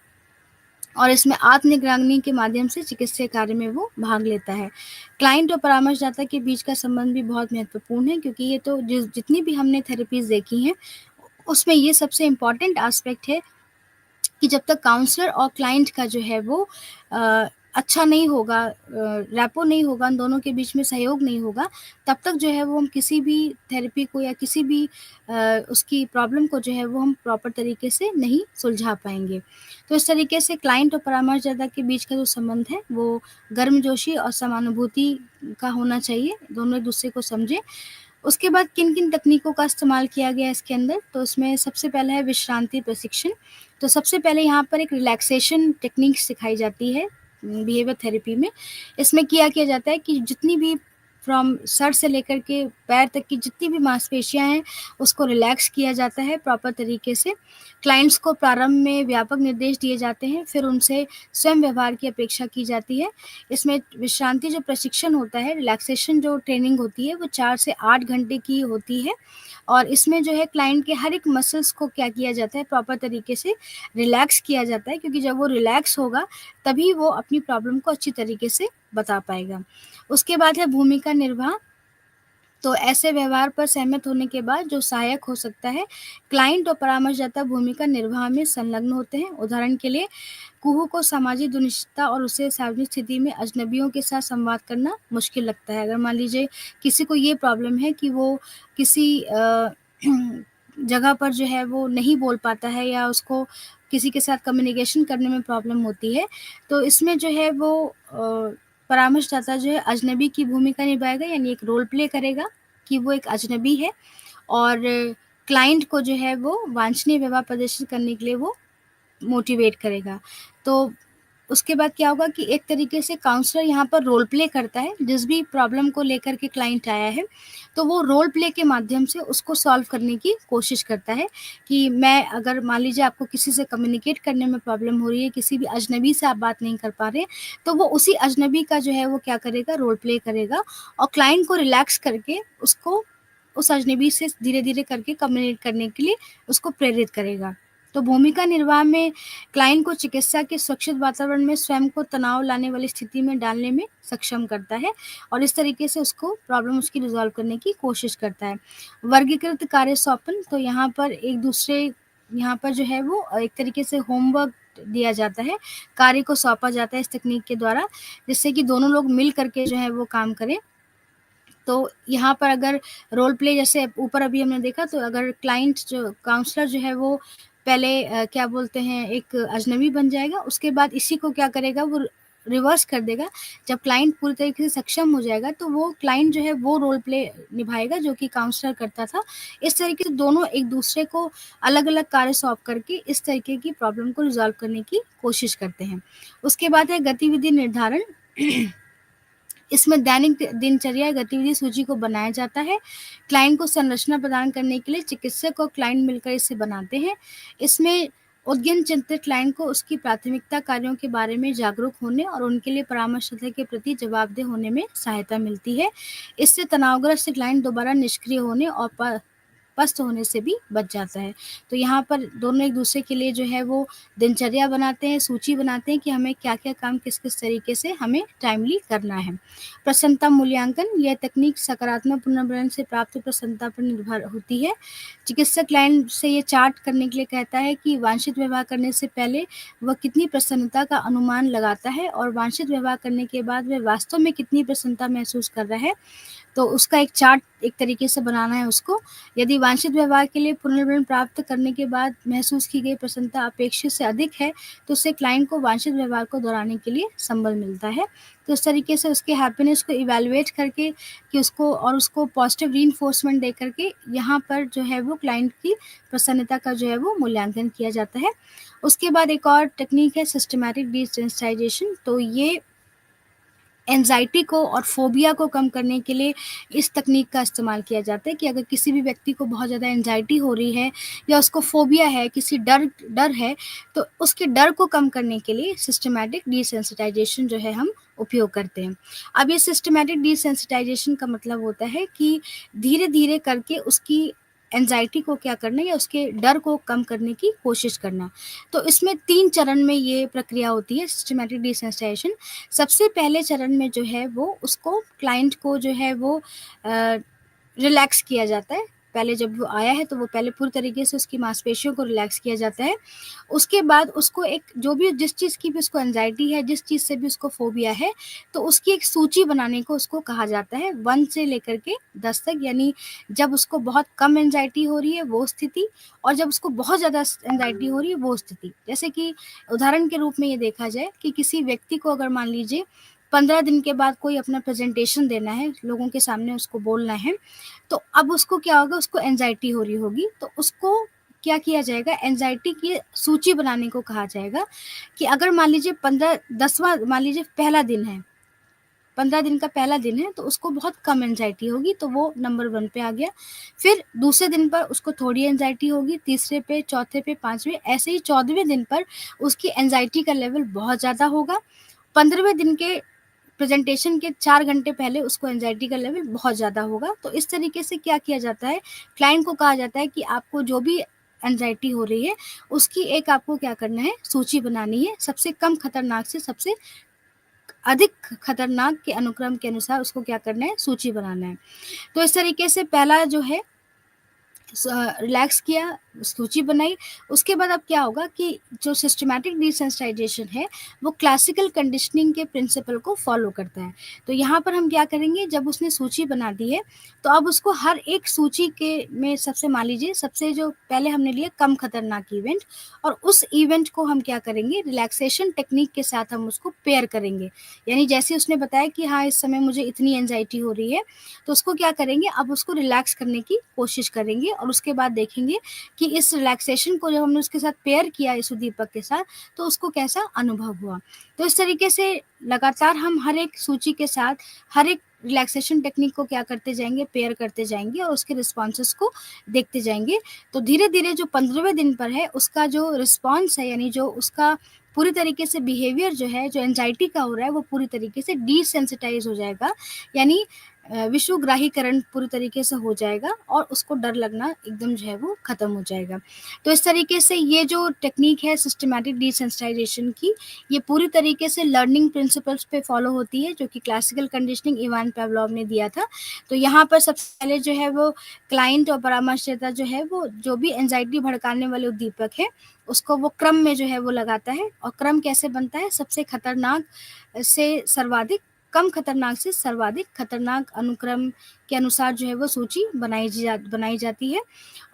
और इसमें आत्म-निगरानी के माध्यम से चिकित्सीय कार्य में वो भाग लेता है। क्लाइंट और परामर्शदाता के बीच का संबंध भी बहुत महत्वपूर्ण है, क्योंकि ये तो जितनी भी हमने थेरेपीज़ देखी हैं, उसमें ये सबसे इम्पोर्टेंट एस्पेक्ट है कि जब तक काउंसलर और क्लाइंट का जो है वो अच्छा नहीं होगा, रैपो नहीं होगा, उन दोनों के बीच में सहयोग नहीं होगा, तब तक जो है वो हम किसी भी थेरेपी को या किसी भी उसकी प्रॉब्लम को जो है वो हम प्रॉपर तरीके से नहीं सुलझा पाएँगे। तो इस तरीके से क्लाइंट और परामर्शदाता के बीच का जो संबंध है वो गर्मजोशी और समानुभूति का होना चाहिए, दोनों एक-दूसरे को समझें। उसके बाद किन-किन तकनीकों का इस्तेमाल किया गया है इसके अंदर, तो इसमें सबसे पहला है विश्रांति प्रशिक्षण। तो सबसे पहले यहाँ पर एक रिलैक्सेशन टेक्निक सिखाई जाती है बिहेवियर थेरेपी में। इसमें किया जाता है कि जितनी भी फ्रॉम सर से लेकर के पैर तक की जितनी भी मांसपेशियाँ हैं, उसको रिलैक्स किया जाता है प्रॉपर तरीके से। क्लाइंट्स को प्रारंभ में व्यापक निर्देश दिए जाते हैं, फिर उनसे स्वयं व्यवहार की अपेक्षा की जाती है। इसमें विश्रांति जो प्रशिक्षण होता है, रिलैक्सेशन जो ट्रेनिंग होती है, वो 4 से 8 घंटे की होती है और इसमें जो है क्लाइंट के हर एक मसल्स को क्या किया जाता है, प्रॉपर तरीके से रिलैक्स किया जाता है, क्योंकि जब वो रिलैक्स होगा, तभी वो अपनी प्रॉब्लम को अच्छी तरीके से बता पाएगा। उसके बाद है भूमिका निर्वाह। तो ऐसे व्यवहार पर सहमत होने के बाद जो सहायक हो सकता है, क्लाइंट और परामर्शदाता भूमिका निर्वाह में संलग्न होते हैं। उदाहरण के लिए कुहू को सामाजिक दुनिश्चितता और उसे सार्वजनिक स्थिति में अजनबियों के साथ संवाद करना मुश्किल लगता है। अगर मान लीजिए किसी को ये प्रॉब्लम है कि वो किसी जगह पर जो है वो नहीं बोल पाता है या उसको किसी के साथ कम्युनिकेशन करने में प्रॉब्लम होती है, तो इसमें जो है वो परामर्शदाता जो है अजनबी की भूमिका निभाएगा, यानी एक रोल प्ले करेगा कि वो एक अजनबी है और क्लाइंट को जो है वो वांछनीय व्यवहार प्रदर्शित करने के लिए वो मोटिवेट करेगा। तो उसके बाद क्या होगा कि एक तरीके से काउंसलर यहाँ पर रोल प्ले करता है, जिस भी प्रॉब्लम को लेकर के क्लाइंट आया है, तो वो रोल प्ले के माध्यम से उसको सॉल्व करने की कोशिश करता है कि मैं अगर मान लीजिए आपको किसी से कम्युनिकेट करने में प्रॉब्लम हो रही है, किसी भी अजनबी से आप बात नहीं कर पा रहे, तो वो उसी अजनबी का जो है वो क्या करेगा, रोल प्ले करेगा और क्लाइंट को रिलैक्स करके उसको उस अजनबी से धीरे-धीरे करके कम्युनिकेट करने के लिए उसको प्रेरित करेगा। तो भूमिका निर्वाह में क्लाइंट को चिकित्सा के सुरक्षित वातावरण में स्वयं को तनाव लाने वाली स्थिति में डालने में सक्षम करता है और इस तरीके से उसको प्रॉब्लम उसकी रिज़ॉल्व करने की कोशिश करता है। वर्गीकृत कार्य सौंपन, तो यहाँ पर जो है वो एक तरीके से होमवर्क दिया जाता है, कार्य को सौंपा जाता है इस तकनीक के द्वारा, जिससे कि दोनों लोग मिल कर के जो है वो काम करें। तो यहाँ पर अगर रोल प्ले जैसे ऊपर अभी हमने देखा, तो अगर क्लाइंट जो काउंसलर जो है वो पहले क्या बोलते हैं, एक अजनबी बन जाएगा, उसके बाद इसी को क्या करेगा, वो रिवर्स कर देगा। जब क्लाइंट पूरी तरीके से सक्षम हो जाएगा, तो वो क्लाइंट जो है वो रोल प्ले निभाएगा जो कि काउंसलर करता था। इस तरीके से दोनों एक-दूसरे को अलग-अलग कार्य सौंप करके इस तरीके की प्रॉब्लम को रिज़ॉल्व करने की कोशिश करते हैं। उसके बाद है गतिविधि निर्धारण। इसमें दैनिक दिनचर्या गतिविधि सूची को बनाया जाता है। क्लाइंट को संरचना प्रदान करने के लिए चिकित्सक और क्लाइंट मिलकर इसे बनाते हैं। इसमें उद्यम चिंतित क्लाइंट को उसकी प्राथमिकता कार्यों के बारे में जागरूक होने और उनके लिए परामर्शदाता के प्रति जवाबदेह होने में सहायता मिलती है। इससे तनावग्रस्त क्लाइंट दोबारा निष्क्रिय होने और पस्त होने से भी बच जाता है। तो यहाँ पर दोनों एक-दूसरे के लिए जो है वो दिनचर्या बनाते हैं, सूची बनाते हैं कि हमें क्या-क्या काम किस-किस तरीके से हमें टाइमली करना है। प्रसन्नता मूल्यांकन, यह तकनीक सकारात्मक पुनर्वलन से प्राप्त प्रसन्नता पर निर्भर होती है। चिकित्सक क्लाइंट से ये चार्ट करने के लिए कहता है कि वांछित व्यवहार करने से पहले वह कितनी प्रसन्नता का अनुमान लगाता है और वांछित व्यवहार करने के बाद वह वास्तव में कितनी प्रसन्नता महसूस कर रहा है। तो उसका एक चार्ट एक तरीके से बनाना है उसको। यदि वांछित व्यवहार के लिए पुनर्वलन प्राप्त करने के बाद महसूस की गई प्रसन्नता अपेक्षित से अधिक है, तो उससे क्लाइंट को वांछित व्यवहार को दोहराने के लिए संबल मिलता है। तो इस तरीके से उसके हैप्पीनेस को इवैल्यूएट करके कि उसको पॉजिटिव रीइंफोर्समेंट दे करके यहाँ पर जो है वो क्लाइंट की प्रसन्नता का जो है वो मूल्यांकन किया जाता है। उसके बाद एक और टेक्नीक है सिस्टमैटिक डिसेंसिटाइजेशन। तो ये एंग्ज़ायटी को और फ़ोबिया को कम करने के लिए इस तकनीक का इस्तेमाल किया जाता है कि अगर किसी भी व्यक्ति को बहुत ज़्यादा एंग्ज़ायटी हो रही है या उसको फ़ोबिया है, किसी डर है, तो उसके डर को कम करने के लिए सिस्टमैटिक डिसेंसिटाइजेशन जो है हम उपयोग करते हैं। अब ये सिस्टमैटिक डिसेंसिटाइजेशन का मतलब होता है कि धीरे-धीरे करके उसकी एंग्ज़ायटी को क्या करना है या उसके डर को कम करने की कोशिश करना। तो इसमें 3 चरण में ये प्रक्रिया होती है सिस्टमैटिक डिसेंसिटाइजेशन। सबसे पहले चरण में जो है वो उसको क्लाइंट को जो है वो रिलैक्स किया जाता है। पहले जब वो आया है तो वो पहले पूरी तरीके से उसकी मांसपेशियों को रिलैक्स किया जाता है। उसके बाद उसको एक जो भी जिस चीज़ की भी उसको एंग्ज़ायटी है, जिस चीज़ से भी उसको फ़ोबिया है, तो उसकी एक सूची बनाने को उसको कहा जाता है 1 से लेकर के 10 तक, यानी जब उसको बहुत कम एंग्ज़ायटी हो रही है वो स्थिति, और जब उसको बहुत ज़्यादा एंग्ज़ायटी हो रही है वो स्थिति। जैसे कि उदाहरण के रूप में ये देखा जाए कि किसी व्यक्ति को अगर मान लीजिए 15 दिन के बाद कोई अपना प्रेज़ेंटेशन देना है, लोगों के सामने उसको बोलना है, तो अब उसको क्या होगा, उसको एंग्ज़ायटी हो रही होगी, तो उसको क्या किया जाएगा, एंग्ज़ायटी की सूची बनाने को कहा जाएगा कि अगर मान लीजिए 15 10वां मान लीजिए पहला दिन है, 15 दिन का पहला दिन है, तो उसको बहुत कम एंग्ज़ायटी होगी, तो वो नंबर 1 पे आ गया। फिर दूसरे दिन पर उसको थोड़ी एंग्ज़ायटी होगी, तीसरे पे, चौथे पे, 5वें, ऐसे ही 14वें दिन पर उसकी एंग्ज़ायटी का लेवल बहुत ज़्यादा होगा। 15वें दिन के प्रेजेंटेशन के 4 घंटे पहले उसको एंग्ज़ायटी का लेवल बहुत ज़्यादा होगा। तो इस तरीके से क्या किया जाता है, क्लाइंट को कहा जाता है कि आपको जो भी एंग्ज़ायटी हो रही है, उसकी एक आपको क्या करना है, सूची बनानी है। सबसे कम खतरनाक से सबसे अधिक खतरनाक के अनुक्रम के अनुसार उसको क्या करना है, सूची बनाना है। तो इस तरीके से पहला जो है रिलैक्स किया, सूची बनाई। उसके बाद अब क्या होगा कि जो सिस्टमैटिक डिसेंसिटाइजेशन है, वो क्लासिकल कंडीशनिंग के प्रिंसिपल को फॉलो करता है। तो यहाँ पर हम क्या करेंगे, जब उसने सूची बना दी है, तो अब उसको हर एक सूची के में सबसे मान लीजिए सबसे जो पहले हमने लिया कम खतरनाक इवेंट, और उस इवेंट को हम क्या करेंगे, रिलैक्सेशन टेक्निक के साथ हम उसको पेयर करेंगे। यानी जैसे उसने बताया कि हाँ, इस समय मुझे इतनी एंग्ज़ायटी हो रही है, तो उसको क्या करेंगे, अब उसको रिलैक्स करने की कोशिश करेंगे, और उसके बाद देखेंगे कि इस रिलैक्सेशन को जब हमने उसके साथ पेयर किया इस उद्दीपक के साथ, तो उसको कैसा अनुभव हुआ। तो इस तरीके से लगातार हम हर एक सूची के साथ हर एक रिलैक्सेशन टेक्निक को क्या करते जाएंगे, पेयर करते जाएंगे, और उसके रिस्पॉन्सेस को देखते जाएंगे। तो धीरे धीरे जो 15वें दिन पर है, उसका जो रिस्पॉन्स है, यानी जो उसका पूरी तरीके से बिहेवियर जो है, जो एंजाइटी का हो रहा है, वो पूरी तरीके से डिसेंसिटाइज हो जाएगा। यानी विषुग्राहीकरण पूरी तरीके से हो जाएगा, और उसको डर लगना एकदम जो है वो ख़त्म हो जाएगा। तो इस तरीके से ये जो टेक्नीक है सिस्टमैटिक डिसेंसिटाइजेशन की, ये पूरी तरीके से लर्निंग प्रिंसिपल्स पे फॉलो होती है, जो कि क्लासिकल कंडीशनिंग इवान पावलोव ने दिया था। तो यहाँ पर सबसे पहले जो है वो क्लाइंट और परामर्शदाता जो है वो जो भी एंजाइटी भड़काने वाले उद्दीपक है, उसको वो क्रम में जो है वो लगाता है। और क्रम कैसे बनता है, सबसे खतरनाक से सर्वाधिक, कम खतरनाक से सर्वाधिक खतरनाक अनुक्रम के अनुसार जो है वो सूची बनाई जाती है।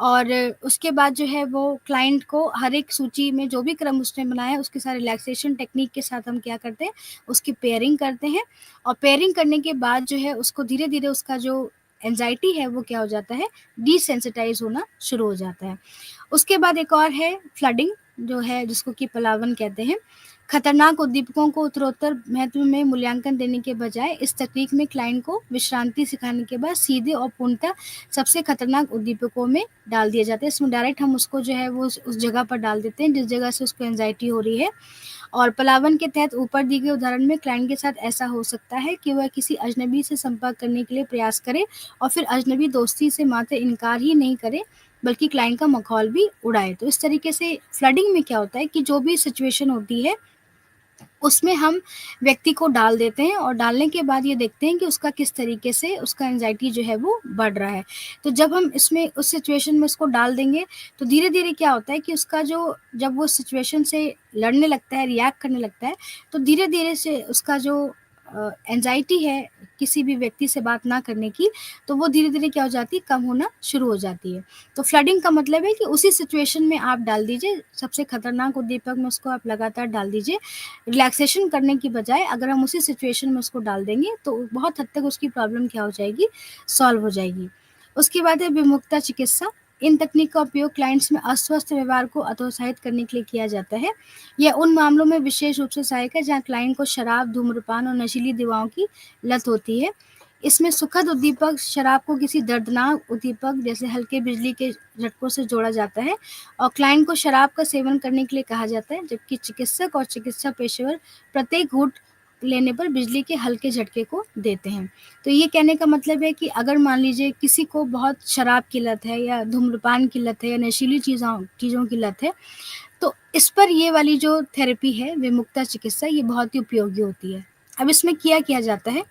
और उसके बाद जो है वो क्लाइंट को हर एक सूची में जो भी क्रम उसने बनाया है, उसके साथ रिलैक्सेशन टेक्निक के साथ हम क्या करते हैं, उसकी पेयरिंग करते हैं। और पेयरिंग करने के बाद जो है उसको धीरे धीरे उसका जो एंजाइटी है वो क्या हो जाता है, डिसेंसिटाइज होना शुरू हो जाता है। उसके बाद एक और है फ्लडिंग, जो है जिसको कि पलावन कहते हैं। खतरनाक उद्दीपकों को उत्तरोत्तर महत्व में मूल्यांकन देने के बजाय इस तकनीक में क्लाइंट को विश्रांति सिखाने के बाद सीधे और पूर्णतः सबसे खतरनाक उद्दीपकों में डाल दिया जाता है। इसमें डायरेक्ट हम उसको जो है वो उस जगह पर डाल देते हैं जिस जगह से उसको एंजाइटी हो रही है। और पलावन के तहत ऊपर दी गई उदाहरण में क्लाइंट के साथ ऐसा हो सकता है कि वह किसी अजनबी से संपर्क करने के लिए प्रयास करे, और फिर अजनबी दोस्ती से मात्र इनकार ही नहीं करे, बल्कि क्लाइंट का मखौल भी उड़ाए। तो इस तरीके से फ्लडिंग में क्या होता है कि जो भी सिचुएशन होती है, उसमें हम व्यक्ति को डाल देते हैं, और डालने के बाद ये देखते हैं कि उसका किस तरीके से उसका एंजाइटी जो है वो बढ़ रहा है। तो जब हम इसमें उस सिचुएशन में उसको डाल देंगे, तो धीरे-धीरे क्या होता है कि उसका जो जब वो सिचुएशन से लड़ने लगता है, रिएक्ट करने लगता है, तो धीरे-धीरे से उसका जो एंजाइटी है किसी भी व्यक्ति से बात ना करने की, तो वो धीरे-धीरे क्या हो जाती है, कम होना शुरू हो जाती है। तो फ्लडिंग का मतलब है कि उसी सिचुएशन में आप डाल दीजिए, सबसे खतरनाक उद्दीपक में उसको आप लगातार डाल दीजिए। रिलैक्सेशन करने की बजाय अगर हम उसी सिचुएशन में उसको डाल देंगे, तो बहुत हद तक उसकी प्रॉब्लम क्या हो जाएगी, सॉल्व हो जाएगी। उसके बाद है विमुक्ता चिकित्सा। इन तकनीक का उपयोग क्लाइंट्स में अस्वस्थ व्यवहार को हतोत्साहित करने के लिए किया जाता है। यह उन मामलों में विशेष रूप से सहायक है जहाँ क्लाइंट को शराब, धूम्रपान और नशीली दवाओं की लत होती है। इसमें सुखद उद्दीपक शराब को किसी दर्दनाक उद्दीपक जैसे हल्के बिजली के झटकों से जोड़ा जाता है, और क्लाइंट को शराब का सेवन करने के लिए कहा जाता है, जबकि चिकित्सक और चिकित्सा पेशेवर प्रत्येक घूंट लेने पर बिजली के हल्के झटके को देते हैं। तो ये कहने का मतलब है कि अगर मान लीजिए किसी को बहुत शराब की लत है या धूम्रपान की लत है या नशीली चीज़ों की लत है, तो इस पर ये वाली जो थेरेपी है, विमुक्ता चिकित्सा, ये बहुत ही उपयोगी होती है। अब इसमें किया जाता है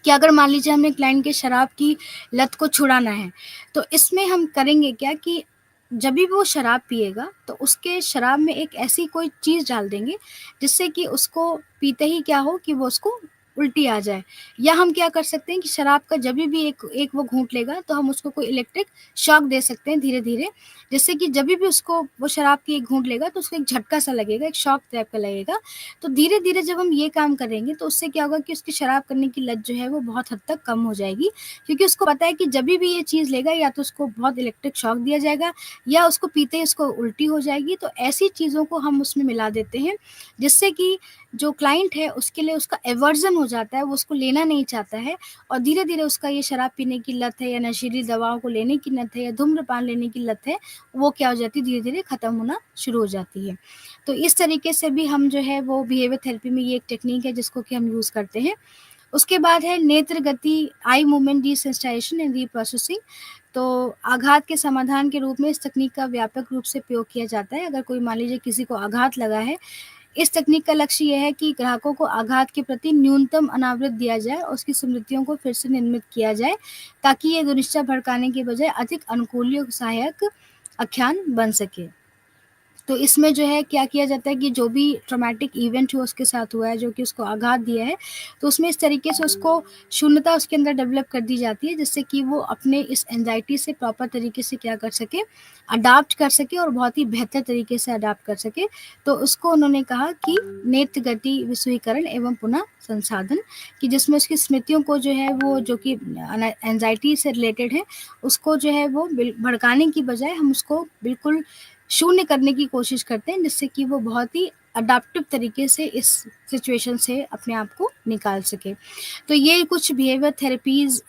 कि अगर मान लीजिए हमें क्लाइंट के शराब की लत को छुड़ाना है, तो इसमें हम करेंगे क्या कि जब भी वो शराब पिएगा, तो उसके शराब में एक ऐसी कोई चीज़ डाल देंगे, जिससे कि उसको पीते ही क्या हो कि वो उसको उल्टी आ जाए। या हम क्या कर सकते हैं कि शराब का जभी भी एक एक वो घूँट लेगा, तो हम उसको कोई इलेक्ट्रिक शॉक दे सकते हैं धीरे-धीरे, जिससे कि जभी भी उसको वो शराब की एक घूँट लेगा, तो उसको एक झटका-सा लगेगा, एक शॉक टाइप का लगेगा। तो धीरे-धीरे जब हम ये काम करेंगे, तो उससे क्या होगा कि उसकी शराब करने की लत जो है वो बहुत हद तक कम हो जाएगी, क्योंकि उसको पता है कि जभी भी ये चीज़ लेगा या तो उसको बहुत इलेक्ट्रिक शॉक दिया जाएगा या उसको पीते ही उसको उल्टी हो जाएगी। तो ऐसी चीज़ों को हम उसमें मिला देते हैं, जिससे कि जो क्लाइंट है उसके लिए उसका एवर्जन हो जाता है, वो उसको लेना नहीं चाहता है और धीरे-धीरे उसका ये शराब पीने की लत है या नशीली दवाओं को लेने की लत है या धूम्रपान लेने की लत है, वो क्या हो जाती है, धीरे-धीरे खत्म होना शुरू हो जाती है। तो इस तरीके से भी हम जो है वो बिहेवियर थेरेपी में ये एक टेक्नीक है जिसको कि हम यूज़ करते हैं। उसके बाद है नेत्र गति, eye movement desensitisation and reprocessing. तो आघात के समाधान के रूप में इस तकनीक का व्यापक रूप से प्रयोग किया जाता है। अगर कोई मान लीजिए किसी को आघात लगा है, इस तकनीक का लक्ष्य ये है कि ग्राहकों को आघात के प्रति न्यूनतम अनावृत दिया जाए और उसकी स्मृतियों को फिर से निर्मित किया जाए, ताकि ये दुनिश्चा भड़काने के बजाय अधिक अनुकूली और सहायक आख्यान बन सके। तो इसमें जो है क्या किया जाता है कि जो भी ट्रॉमेटिक इवेंट हुआ उसके साथ हुआ है, जो कि उसको आघात दिया है, तो उसमें इस तरीके से उसको शून्यता उसके अंदर डेवलप कर दी जाती है, जिससे कि वो अपने इस एंग्ज़ायटी से प्रॉपर तरीके से क्या कर सके, अडॉप्ट कर सके और बहुत ही बेहतर तरीके से अडॉप्ट कर सके। तो उसको उन्होंने कहा कि नेत्र गति विसुहीकरण एवं पुनः संसाधन, कि जिसमें उसकी स्मृतियों को जो है वो जो कि एंग्ज़ायटी से रिलेटेड है, उसको जो है वो भड़काने की बजाय हम उसको बिल्कुल शून्य करने की कोशिश करते हैं, जिससे कि वो बहुत ही अडैप्टिव तरीके से इस सिचुएशन से अपने आप को निकाल सके। तो ये कुछ बिहेवियर थेरेपीज़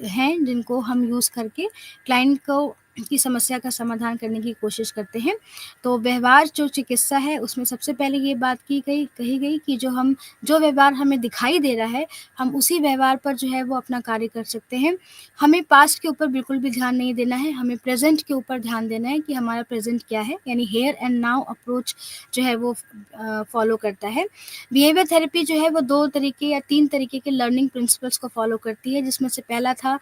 हैं जिनको हम यूज़ करके क्लाइंट को की समस्या का समाधान करने की कोशिश करते हैं। तो व्यवहार जो चिकित्सा है उसमें सबसे पहले ये बात कही गई कि जो व्यवहार हमें दिखाई दे रहा है, हम उसी व्यवहार पर जो है वो अपना कार्य कर सकते हैं। हमें पास्ट के ऊपर बिल्कुल भी ध्यान नहीं देना है, हमें प्रेज़ेंट के ऊपर ध्यान देना है कि हमारा प्रेज़ेंट क्या है, यानी हियर एंड नाउ अप्रोच जो है वो फ़ॉलो करता है। बिहेवियर थेरेपी जो है वो 2 तरीके या 3 तरीके के लर्निंग प्रिंसिपल्स को फ़ॉलो करती है, जिसमें से पहला था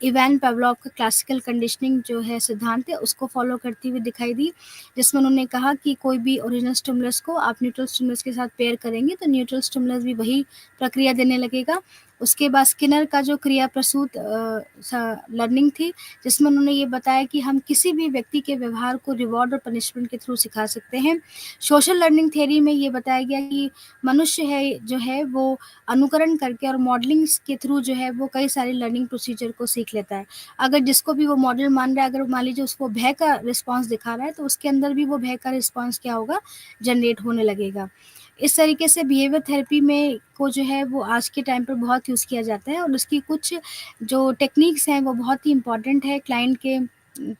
इवान पावलोव का क्लासिकल कंडीशनिंग जो है सिद्धांत है, उसको फ़ॉलो करती हुई दिखाई दी, जिसमें उन्होंने कहा कि कोई भी ओरिजिनल स्टिमुलस को आप न्यूट्रल स्टिमुलस के साथ पेयर करेंगे, तो न्यूट्रल स्टिमुलस भी वही प्रक्रिया देने लगेगा। उसके बाद स्किनर का जो क्रिया प्रसूत लर्निंग थी, जिसमें उन्होंने ये बताया कि हम किसी भी व्यक्ति के व्यवहार को रिवॉर्ड और पनिशमेंट के थ्रू सिखा सकते हैं। सोशल लर्निंग थ्योरी में ये बताया गया कि मनुष्य है जो है वो अनुकरण करके और मॉडलिंग्स के थ्रू जो है वो कई सारे लर्निंग प्रोसीजर को सीख लेता है। अगर जिसको भी वो मॉडल मान रहा है, अगर मान लीजिए उसको भय का रिस्पॉन्स दिखा रहा है, तो उसके अंदर भी वो भय का रिस्पॉन्स क्या होगा, जनरेट होने लगेगा। इस तरीके से बिहेवियर थेरेपी में को जो है वो आज के टाइम पर बहुत यूज़ किया जाता है और उसकी कुछ जो टेक्निक्स हैं वो बहुत ही इम्पोर्टेंट है क्लाइंट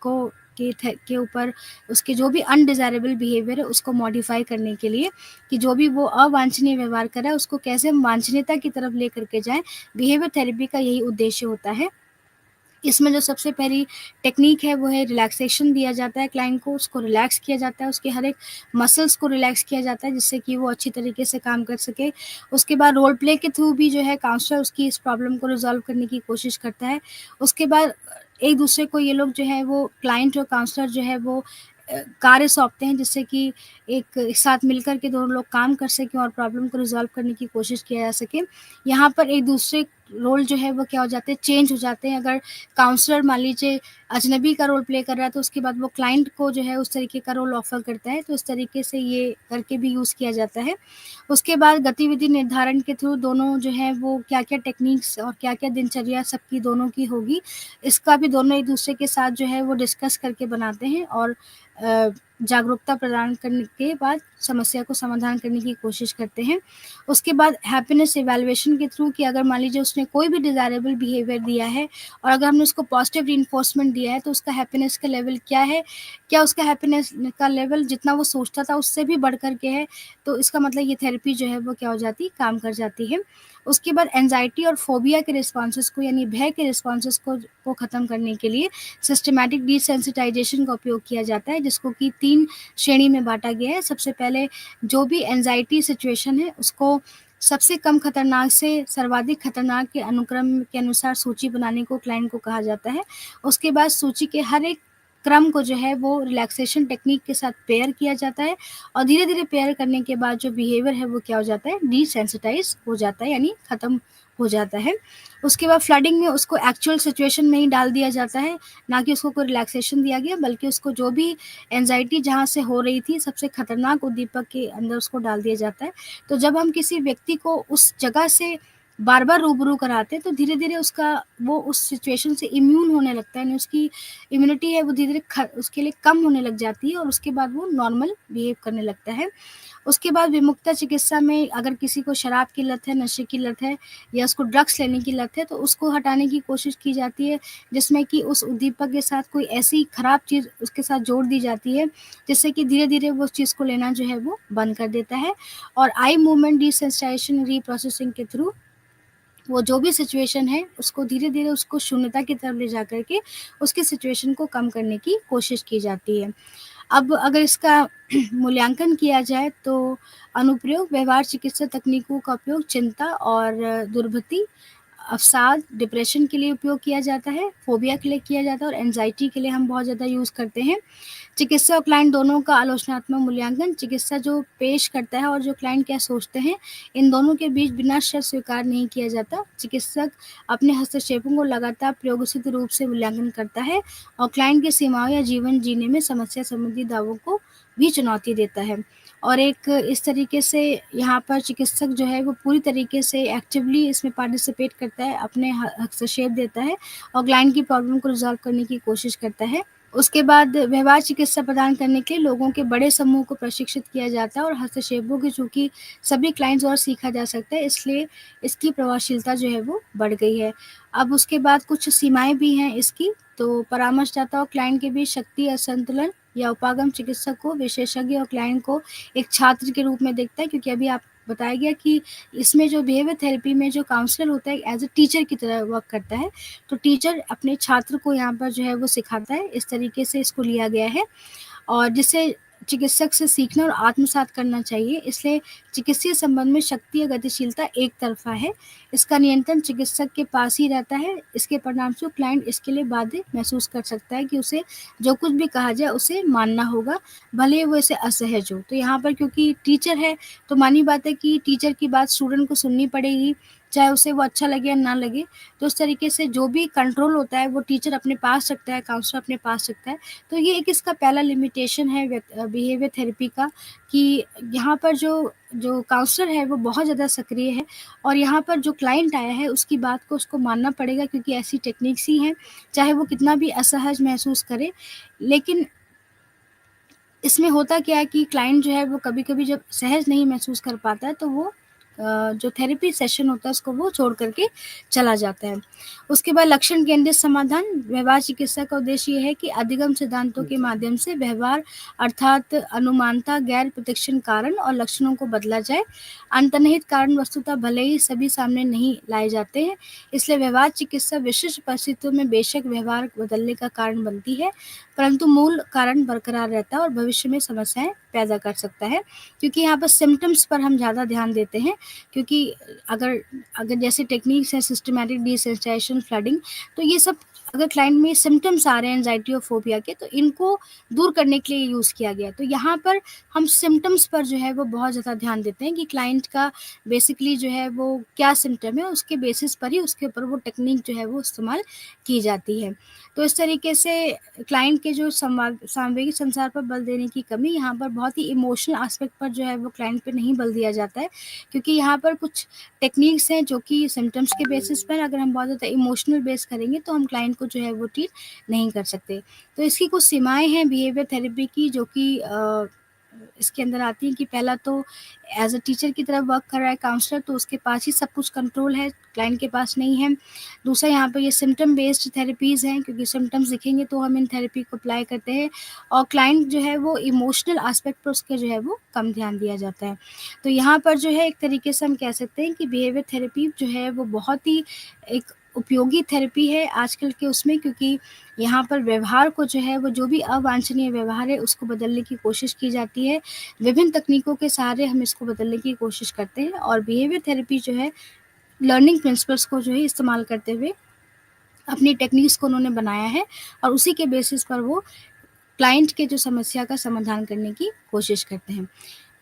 को के ऊपर उसके जो भी अनडिज़ायरेबल बिहेवियर है उसको मॉडिफ़ाई करने के लिए, कि जो भी वो अवांछनीय व्यवहार कर रहा है उसको कैसे हम वांछनीयता की तरफ लेकर के जाएँ। बिहेवियर थेरेपी का यही उद्देश्य होता है। इसमें जो सबसे पहली टेक्नीक है वो है रिलैक्सेशन दिया जाता है क्लाइंट को, उसको रिलैक्स किया जाता है, उसके हर एक मसल्स को रिलैक्स किया जाता है जिससे कि वो अच्छी तरीके से काम कर सके। उसके बाद रोल प्ले के थ्रू भी जो है काउंसलर उसकी इस प्रॉब्लम को रिज़ॉल्व करने की कोशिश करता है। उसके बाद एक दूसरे को ये लोग जो है वो क्लाइंट और काउंसलर जो है वो कार्य सौंपते हैं, जिससे कि एक साथ मिलकर के दोनों लोग काम कर सकें और प्रॉब्लम को रिज़ॉल्व करने की कोशिश किया जा सके। यहाँ पर एक दूसरे रोल जो है वो क्या हो जाते हैं, चेंज हो जाते हैं। अगर काउंसलर मान लीजिए अजनबी का रोल प्ले कर रहा है, तो उसके बाद वो क्लाइंट को जो है उस तरीके का रोल ऑफ़र करता है, तो इस तरीके से ये करके भी यूज़ किया जाता है। उसके बाद गतिविधि निर्धारण के थ्रू दोनों जो है वो क्या-क्या टेक्निक्स और क्या-क्या दिनचर्या सबकी दोनों की होगी, इसका भी दोनों एक-दूसरे के साथ जो है वो डिस्कस करके बनाते हैं और जागरूकता प्रदान करने के बाद समस्या को समाधान करने की कोशिश करते हैं। उसके बाद हैप्पीनेस इवैल्यूएशन के थ्रू कि अगर मान लीजिए उसने कोई भी डिज़ायरेबल बिहेवियर दिया है और अगर हमने उसको पॉजिटिव रिइंफोर्समेंट दिया है तो उसका हैप्पीनेस का लेवल क्या है? क्या उसका हैप्पीनेस का लेवल जितना वो सोचता था उससे भी बढ़ कर के है? तो इसका मतलब ये थेरेपी जो है वो क्या हो जाती है, काम कर जाती है। उसके बाद एंग्ज़ायटी और फ़ोबिया के रिस्पॉन्सेज़ को यानी भय के रिस्पॉन्सेज़ को ख़त्म करने के लिए सिस्टमैटिक डिसेंसिटाइजेशन का उपयोग किया जाता है, जिसको कि 3 श्रेणी में बाँटा गया है। सबसे पहले जो भी एंग्ज़ायटी सिचुएशन है उसको सबसे कम खतरनाक से सर्वाधिक खतरनाक के अनुक्रम के अनुसार सूची बनाने को क्लाइंट को कहा जाता है। उसके बाद सूची के हर एक क्रम को जो है वो रिलैक्सेशन टेक्निक के साथ पेयर किया जाता है और धीरे-धीरे पेयर करने के बाद जो बिहेवियर है वो क्या हो जाता है, डिसेंसिटाइज़ हो जाता है यानी खत्म हो जाता है। उसके बाद फ्लडिंग में उसको एक्चुअल सिचुएशन में ही डाल दिया जाता है, ना कि उसको कोई रिलैक्सेशन दिया गया, बल्कि उसको जो भी एंग्ज़ायटी जहाँ से हो रही थी सबसे खतरनाक उद्दीपक के अंदर उसको डाल दिया जाता है। तो जब हम किसी व्यक्ति को उस जगह से बार-बार रूबरू कराते हैं तो धीरे-धीरे उसका वो उस सिचुएशन से इम्यून होने लगता है, यानी उसकी इम्यूनिटी है वो धीरे-धीरे उसके लिए कम होने लग जाती है और उसके बाद वो नॉर्मल बिहेव करने लगता है। उसके बाद विमुक्ता चिकित्सा में अगर किसी को शराब की लत है, नशे की लत है या उसको ड्रग्स लेने की लत है तो उसको हटाने की कोशिश की जाती है, जिसमें कि उस उद्दीपक के साथ कोई ऐसी खराब चीज़ उसके साथ जोड़ दी जाती है, जिससे कि धीरे-धीरे वो उस चीज़ को लेना जो है वो बंद कर देता है। और आई मूवमेंट डिसेंसिटाइजेशन रीप्रोसेसिंग के थ्रू वो जो भी सिचुएशन है उसको धीरे-धीरे उसको शून्यता की तरफ ले जाकर के उसकी सिचुएशन को कम करने की कोशिश की जाती है। अब अगर इसका मूल्यांकन किया जाए तो अनुप्रयोग व्यवहार चिकित्सा तकनीकों का उपयोग चिंता और दुर्गति, अवसाद, डिप्रेशन के लिए उपयोग किया जाता है, फ़ोबिया के लिए किया जाता है और एंग्ज़ायटी के लिए हम बहुत ज़्यादा यूज़ करते हैं। चिकित्सा और क्लाइंट दोनों का आलोचनात्मक मूल्यांकन, चिकित्सा जो पेश करता है और जो क्लाइंट क्या सोचते हैं, इन दोनों के बीच बिना शर्त स्वीकार नहीं किया जाता। चिकित्सक अपने हस्तक्षेपों को लगातार प्रयोगसिद्ध रूप से मूल्यांकन करता है और क्लाइंट की सीमाओं या जीवन जीने में समस्या संबंधी दावों को भी चुनौती देता है। और एक इस तरीके से यहाँ पर चिकित्सक जो है वो पूरी तरीके से एक्टिवली इसमें पार्टिसिपेट करता है, अपने हस्तक्षेप देता है और क्लाइंट की प्रॉब्लम को रिज़ॉल्व करने की कोशिश करता है। उसके बाद व्यवहार चिकित्सा प्रदान करने के लिए लोगों के बड़े समूह को प्रशिक्षित किया जाता है और हस्तक्षेपों की चूँकि सभी क्लाइंट्स और सीखा जा सकता है, इसलिए इसकी प्रभावशीलता जो है वो बढ़ गई है। अब उसके बाद कुछ सीमाएँ भी हैं इसकी, तो परामर्शदाता और क्लाइंट के बीच शक्ति असंतुलन या उपागम चिकित्सक को विशेषज्ञ और क्लाइंट को एक छात्र के रूप में देखता है, क्योंकि अभी आप बताया गया कि इसमें जो बिहेवियर थेरेपी में जो काउंसलर होता है एज़ अ टीचर की तरह वर्क करता है। तो टीचर अपने छात्र को यहाँ पर जो है वो सिखाता है, इस तरीके से इसको लिया गया है और जिससे चिकित्सक से सीखना और आत्मसात करना चाहिए। इसलिए चिकित्सीय संबंध में शक्ति या गतिशीलता एक तरफ़ा है। इसका नियंत्रण चिकित्सक के पास ही रहता है। इसके परिणामस्वरूप क्लाइंट इसके लिए बाध्य महसूस कर सकता है कि उसे जो कुछ भी कहा जाए उसे मानना होगा, भले ही वो इसे असहज हो। तो यहाँ पर क्योंकि टीचर है तो मानी बात है कि टीचर की बात स्टूडेंट को सुननी पड़ेगी, चाहे उसे वो अच्छा लगे या ना लगे। तो उस तरीके से जो भी कंट्रोल होता है वो टीचर अपने पास रखता है, काउंसलर अपने पास रखता है। तो ये एक इसका पहला लिमिटेशन है बिहेवियर थेरेपी का, कि यहाँ पर जो जो काउंसलर है वो बहुत ज़्यादा सक्रिय है और यहाँ पर जो क्लाइंट आया है उसकी बात को उसको मानना पड़ेगा, क्योंकि ऐसी टेक्निक्स ही हैं, चाहे वो कितना भी असहज महसूस करे। लेकिन इसमें होता क्या है कि क्लाइंट जो है वो कभी-कभी जब सहज नहीं महसूस कर पाता है तो वो जो थेरेपी सेशन होता है उसको वो छोड़ कर के चला जाता है। उसके बाद लक्षण केंद्रित समाधान, व्यवहार चिकित्सा का उद्देश्य ये है कि अधिगम सिद्धांतों के माध्यम से व्यवहार अर्थात अनुमानता, गैर प्रत्यक्षण कारण और लक्षणों को बदला जाए। अंतर्निहित कारण वस्तुतः भले ही सभी सामने नहीं लाए जाते हैं, इसलिए व्यवहार चिकित्सा विशिष्ट परिस्थितियों में बेशक व्यवहार बदलने का कारण बनती है, परंतु मूल कारण बरकरार रहता है और भविष्य में समस्याएँ पैदा कर सकता है। क्योंकि यहाँ पर सिम्पटम्स पर हम ज़्यादा ध्यान देते हैं, क्योंकि अगर अगर जैसे टेक्निक्स हैं सिस्टमैटिक डिसेंसिटाइजेशन, फ्लडिंग, तो ये सब अगर क्लाइंट में सिम्पटम्स आ रहे हैं एंग्ज़ायटी और फ़ोबिया के, तो इनको दूर करने के लिए यूज़ किया गया है। तो यहाँ पर हम सिम्पटम्स पर जो है वो बहुत ज़्यादा ध्यान देते हैं कि क्लाइंट का बेसिकली जो है वो क्या सिम्पटम है, उसके बेसिस पर ही उसके ऊपर वो टेक्निक जो है वो इस्तेमाल की जाती है। तो इस तरीके से क्लाइंट के जो सामवेगिक संसार पर बल देने की कमी, यहाँ पर बहुत ही इमोशनल एस्पेक्ट पर जो है वो क्लाइंट पे नहीं बल दिया जाता है, क्योंकि यहाँ पर कुछ टेक्निक्स हैं जो कि सिम्पटम्स के बेसिस पर, अगर हम बहुत ज़्यादा इमोशनल बेस करेंगे तो हम क्लाइंट को जो है वो ट्रीट नहीं कर सकते। तो इसकी कुछ सीमाएँ हैं बिहेवियर थेरेपी की जो कि इसके अंदर आती हैं कि पहला तो एज़ अ टीचर की तरह वर्क कर रहा है काउंसलर, तो उसके पास ही सब कुछ कंट्रोल है, क्लाइंट के पास नहीं है। दूसरा यहाँ पे ये सिम्पटम बेस्ड थेरेपीज़ हैं क्योंकि सिम्पटम्स दिखेंगे तो हम इन थेरेपी को अप्लाई करते हैं और क्लाइंट जो है वो इमोशनल एस्पेक्ट पर उसके जो है वो कम ध्यान दिया जाता है। तो यहाँ पर जो है एक तरीके से हम कह सकते हैं कि बिहेवियर थेरेपी जो है वो बहुत ही एक उपयोगी थेरेपी है आजकल के उसमें, क्योंकि यहाँ पर व्यवहार को जो है वो जो भी अवांछनीय व्यवहार है उसको बदलने की कोशिश की जाती है। विभिन्न तकनीकों के सहारे हम इसको बदलने की कोशिश करते हैं और बिहेवियर थेरेपी जो है लर्निंग प्रिंसिपल्स को जो है इस्तेमाल करते हुए अपनी टेक्निक्स को उन्होंने बनाया है और उसी के बेसिस पर वो क्लाइंट के जो समस्या का समाधान करने की कोशिश करते हैं।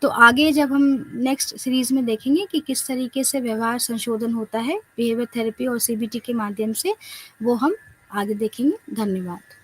तो आगे जब हम नेक्स्ट सीरीज़ में देखेंगे कि किस तरीके से व्यवहार संशोधन होता है बिहेवियर थेरेपी और सीबीटी के माध्यम से, वो हम आगे देखेंगे। धन्यवाद।